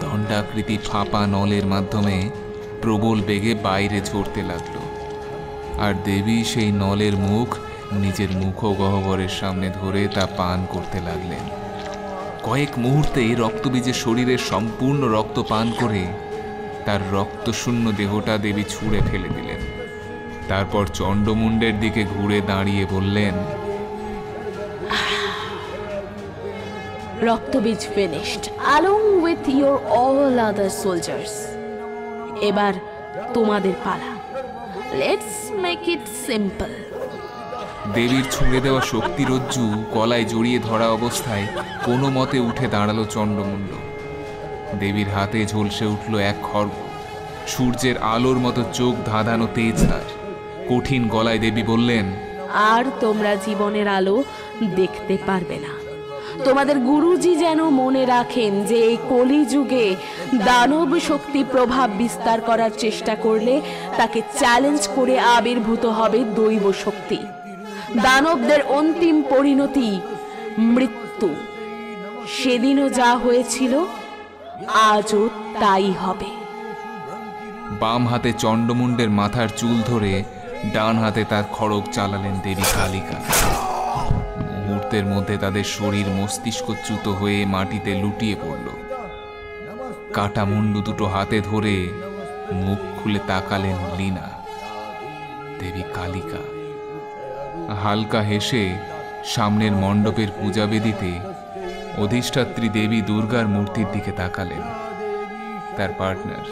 দণ্ডাকৃতি ফাঁপা নলের মাধ্যমে প্রবল বেগে বাইরে ঝরতে লাগল। আর দেবী সেই নলের মুখ নিজের মুখগহ্বরের সামনে ধরে তা পান করতে লাগলেন। কয়েক মুহূর্তেই রক্তবীজের শরীরের সম্পূর্ণ রক্ত পান করে তার রক্তশূন্য দেহটা দেবী ছুঁড়ে ফেলে দিলেন। তারপর চণ্ডমুণ্ডের দিকে ঘুরে দাঁড়িয়ে বললেন, রক্তবীজ finished along with your all other soldiers. এবার তোমাদের পালা। Let's make it simple. দেবীর ছুঁড়ে দেওয়া শক্তিরজ্জু গলায় জড়িয়ে ধরা অবস্থায় কোনো মতে উঠে দাঁড়ালো চণ্ডমুণ্ড। দেবীর হাতে ঝলসে উঠল এক খড়গ, সূর্যের আলোর মতো চোখ ধাঁধানো তেজ তার। কঠিন গলায় দেবী বললেন, আর তোমরা জীবনের আলো দেখতে পারবে না। তোমাদের গুরুজি যেন মনে রাখেন যে এই কলিযুগে দানব শক্তি প্রভাব বিস্তার করার চেষ্টা করলে তাকে চ্যালেঞ্জ করে আবির্ভূত হবে দৈব শক্তি। দানবদের অন্তিম পরিণতি মৃত্যু। সেদিনও যা হয়েছিল আজও তাই হবে। বাম হাতে চণ্ডমুণ্ডের মাথার চুল ধরে ডান হাতে তার খড়গ চালালেন দেবী কালিকা। মুহূর্তের মধ্যে তাদের শরীর মস্তিষ্কচ্যুত হয়ে মাটিতে লুটিয়ে পড়ল। কাটা মুন্ডু দুটো হাতে ধরে মুখ খুলে তাকালেন লীনা, দেবী কালিকা। হালকা হেসে সামনের মণ্ডপের পূজাবেদিতে অধিষ্ঠাত্রী দেবী দুর্গার মূর্তির দিকে তাকালেন। তার পার্টনার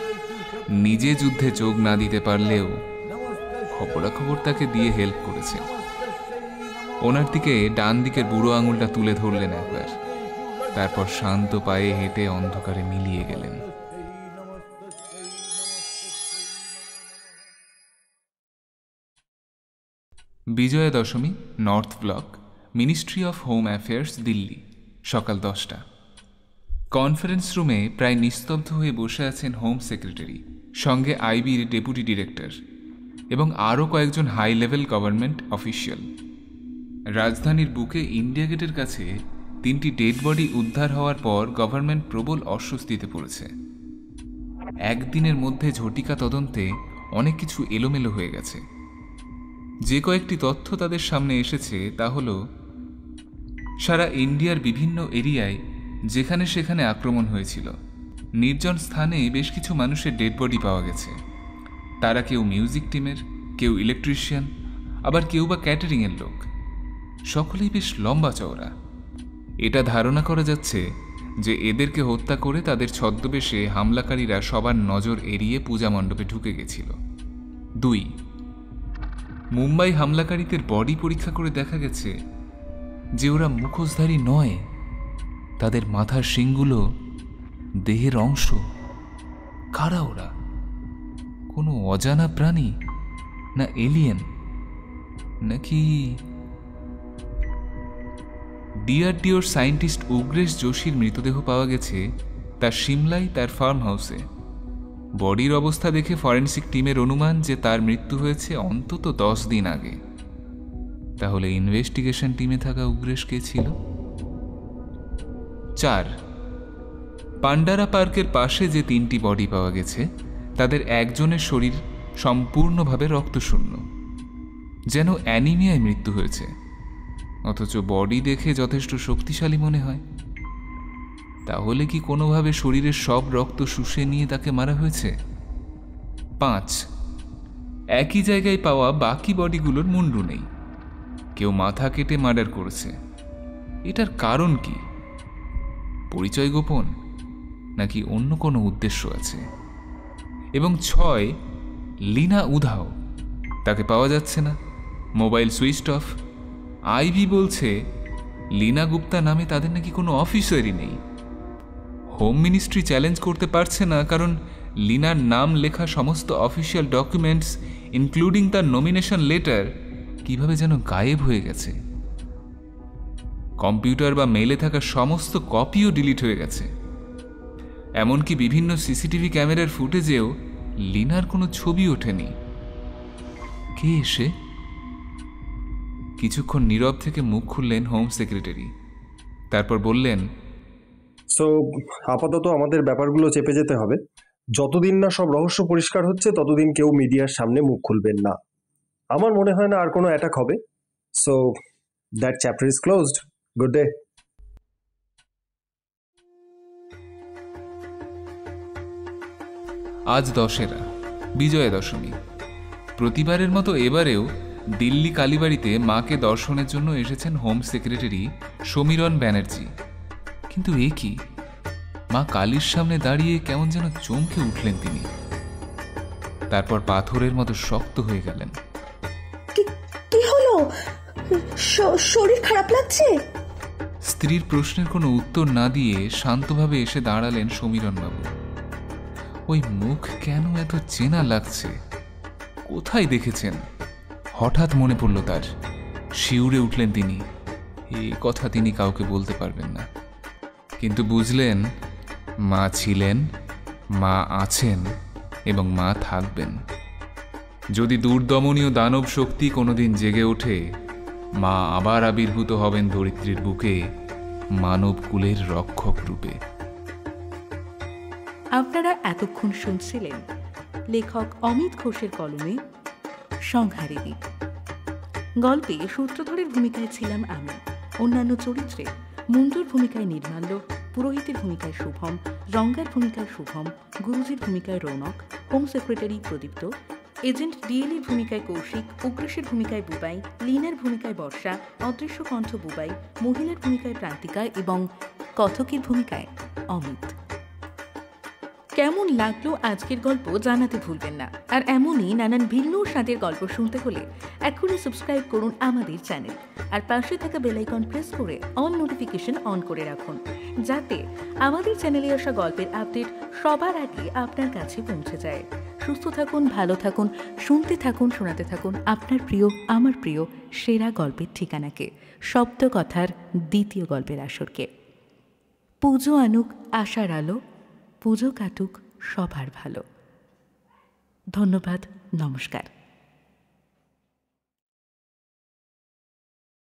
নিজে যুদ্ধে যোগ না দিতে পারলেও খবরাখবর তাকে দিয়ে হেল্প করেছে। ওনার দিকে ডান দিকের বুড়ো আঙুলটা তুলে ধরলেন একবার, তারপর শান্ত পায়ে হেঁটে অন্ধকারে মিলিয়ে গেলেন। Vijaya Dashami, North Block, Ministry of Home Affairs, Delhi, সকাল 10টা। কনফারেন্স রুমে প্রায় নিস্তব্ধ হয়ে বসে আছেন হোম সেক্রেটারি, সঙ্গে আইবির ডেপুটি ডিরেক্টর এবং আরও কয়েকজন হাই লেভেল গভর্নমেন্ট অফিসিয়াল। রাজধানীর বুকে ইন্ডিয়া গেটের কাছে 3টি ডেড বডি উদ্ধার হওয়ার পর গভর্নমেন্ট প্রবল অস্বস্তিতে পড়েছে। একদিনের মধ্যে ঝটিকা তদন্তে অনেক কিছু এলোমেলো হয়ে গেছে। যে কয়েকটি তথ্য তাদের সামনে এসেছে তা হল, সারা ইন্ডিয়ার বিভিন্ন এরিয়ায় যেখানে সেখানে আক্রমণ হয়েছিল, নির্জন স্থানে বেশ কিছু মানুষের ডেড বডি পাওয়া গেছে। তারা কেউ মিউজিক টিমের, কেউ ইলেকট্রিশিয়ান, আবার কেউ বা ক্যাটারিংয়ের লোক। সকলেই বেশ লম্বা চওড়া। এটা ধারণা করা যাচ্ছে যে এদেরকে হত্যা করে তাদের ছদ্মবেশে হামলাকারীরা সবার নজর এড়িয়ে পূজা মণ্ডপে ঢুকে গেছিল। 2, মুম্বাই হামলাকারীদের বডি পরীক্ষা করে দেখা গেছে যে ওরা মুখোশধারী নয়, তাদের মাথার শিংগুলো দেহের অংশ। কারা ওরা? কোনো অজানা প্রাণী, না এলিয়েন, নাকি ডিআরডিওর সায়েন্টিস্ট উগ্রেশ যোশীর মৃতদেহ পাওয়া গেছে তার সিমলায় তার ফার্ম হাউসে। বডির অবস্থা দেখে ফরেন্সিক টিমের অনুমান যে তার মৃত্যু হয়েছে অন্তত 10 দিন আগে। তাহলে ইনভেস্টিগেশন টিমে থাকা উগ্রেশ কে ছিল? 4. পান্ডারা পার্কের পাশে যে 3টি বডি পাওয়া গেছে তাদের একজনের শরীর সম্পূর্ণভাবে রক্তশূন্য, যেন অ্যানিমিয়ায় মৃত্যু হয়েছে, অথচ বডি দেখে যথেষ্ট শক্তিশালী মনে হয়। তাহলে কি কোনোভাবে শরীরের সব রক্ত শুষে নিয়ে তাকে মারা হয়েছে? 5. একই জায়গায় পাওয়া বাকি বডিগুলোর মুন্ডু নেই, কেউ মাথা কেটে মার্ডার করেছে। এটার কারণ কি? পরিচয় গোপন নাকি অন্য কোনো উদ্দেশ্য আছে? এবং 6. লীনা উধাও, তাকে পাওয়া যাচ্ছে না, মোবাইল সুইচড অফ। আইভি বলছে লীনা গুপ্তা নামে তাদের নাকি কোনো অফিসারই নেই। হোম মিনিস্ট্রি চ্যালেঞ্জ করতে পারছে না, কারণ লীনার নাম লেখা সমস্ত অফিসিয়াল ডকুমেন্টস ইনক্লুডিং তার নমিনেশন লেটার কিভাবে যেন গায়েব হয়ে গেছে। কম্পিউটার বা মেইলে থাকা সমস্ত কপিও ডিলিট হয়ে গেছে। এমনকি বিভিন্ন সিসিটিভি ক্যামেরার ফুটেজেও লীনার কোনো ছবি ওঠেনি। কে এসে? কিছুক্ষণ নীরব থেকে মুখ খুললেন হোম সেক্রেটারি, তারপর বললেন, সো আপাতত আমাদের ব্যাপারগুলো চেপে যেতে হবে। যতদিন না সব রহস্য পরিষ্কার হচ্ছে ততদিন কেউ মিডিয়ার সামনে মুখ খুলবেন না। আমার মনে হয় না আর কোনো অ্যাটাক হবে। So that chapter is closed. Good day. আজ দশেরা, বিজয়া দশমী। প্রতিবারের মতো এবারেও দিল্লি কালীবাড়িতে মাকে দর্শনের জন্য এসেছেন হোম সেক্রেটারি সমীরণ ব্যানার্জি। কিন্তু এ কি, মা কালীর সামনে দাঁড়িয়ে কেমন যেন চমকে উঠলেন তিনি। তারপর পাথরের মতো শক্ত হয়ে গেলেন। কি হলো? শরীর খারাপ লাগছে? স্ত্রীর প্রশ্নের কোনো উত্তর না দিয়ে শান্তভাবে এসে দাঁড়ালেন সমীরণবাবু। ওই মুখ কেন এত চেনা লাগছে? কোথায় দেখেছেন? হঠাৎ মনে পড়ল তার। শিউরে উঠলেন তিনি। এই কথা তিনি কাউকে বলতে পারবেন না, কিন্তু বুঝলেন মা ছিলেন, মা আছেন এবং মা থাকবেন। যদি দুর্দমনীয় দানব শক্তি কোনোদিন জেগে ওঠে, মা আবার আবির্ভূত হবেন ধরিত্রীর বুকে মানব কুলের রক্ষক রূপে। আপনারা এতক্ষণ শুনছিলেন লেখক অমিত ঘোষের কলমে সংহারিণী। গল্পে সূত্রধরের ভূমিকায় ছিলাম আমি। অন্যান্য চরিত্রে মুন্ডুর ভূমিকায় নির্মাল্য, পুরোহিতের ভূমিকায় শুভম, রঙ্গার ভূমিকায় শুভম, গুরুজির ভূমিকায় রৌনক, হোম সেক্রেটারি প্রদীপ্ত, এজেন্ট ডিএলির ভূমিকায় কৌশিক, উগ্রেশের ভূমিকায় বুবাই, লীনার ভূমিকায় বর্ষা, অদৃশ্য কণ্ঠ বুবাই, মহিলার ভূমিকায় প্রান্তিকা এবং কথকের ভূমিকায় অমিত। কেমন লাগলো আজকের গল্প জানাতে ভুলবেন না। আর এমনই নানান ভিন্ন স্বাদের গল্প শুনতে হলে এখনই সাবস্ক্রাইব করুন আমাদের চ্যানেল, আর পাশে থাকা বেল আইকন প্রেস করে অল নোটিফিকেশন অন করে রাখুন, যাতে আমাদের চ্যানেলে আসা গল্পের আপডেট সবার আগে আপনার কাছে পৌঁছে যায়। সুস্থ থাকুন, ভালো থাকুন, শুনতে থাকুন, শোনাতে থাকুন আপনার প্রিয়, আমার প্রিয় সেরা গল্পের ঠিকানাকে, শব্দ কথার দ্বিতীয় গল্পের আসরকে। পুজো আনুক আশার আলো, পুজো কাটুক সবার ভালো। ধন্যবাদ, নমস্কার।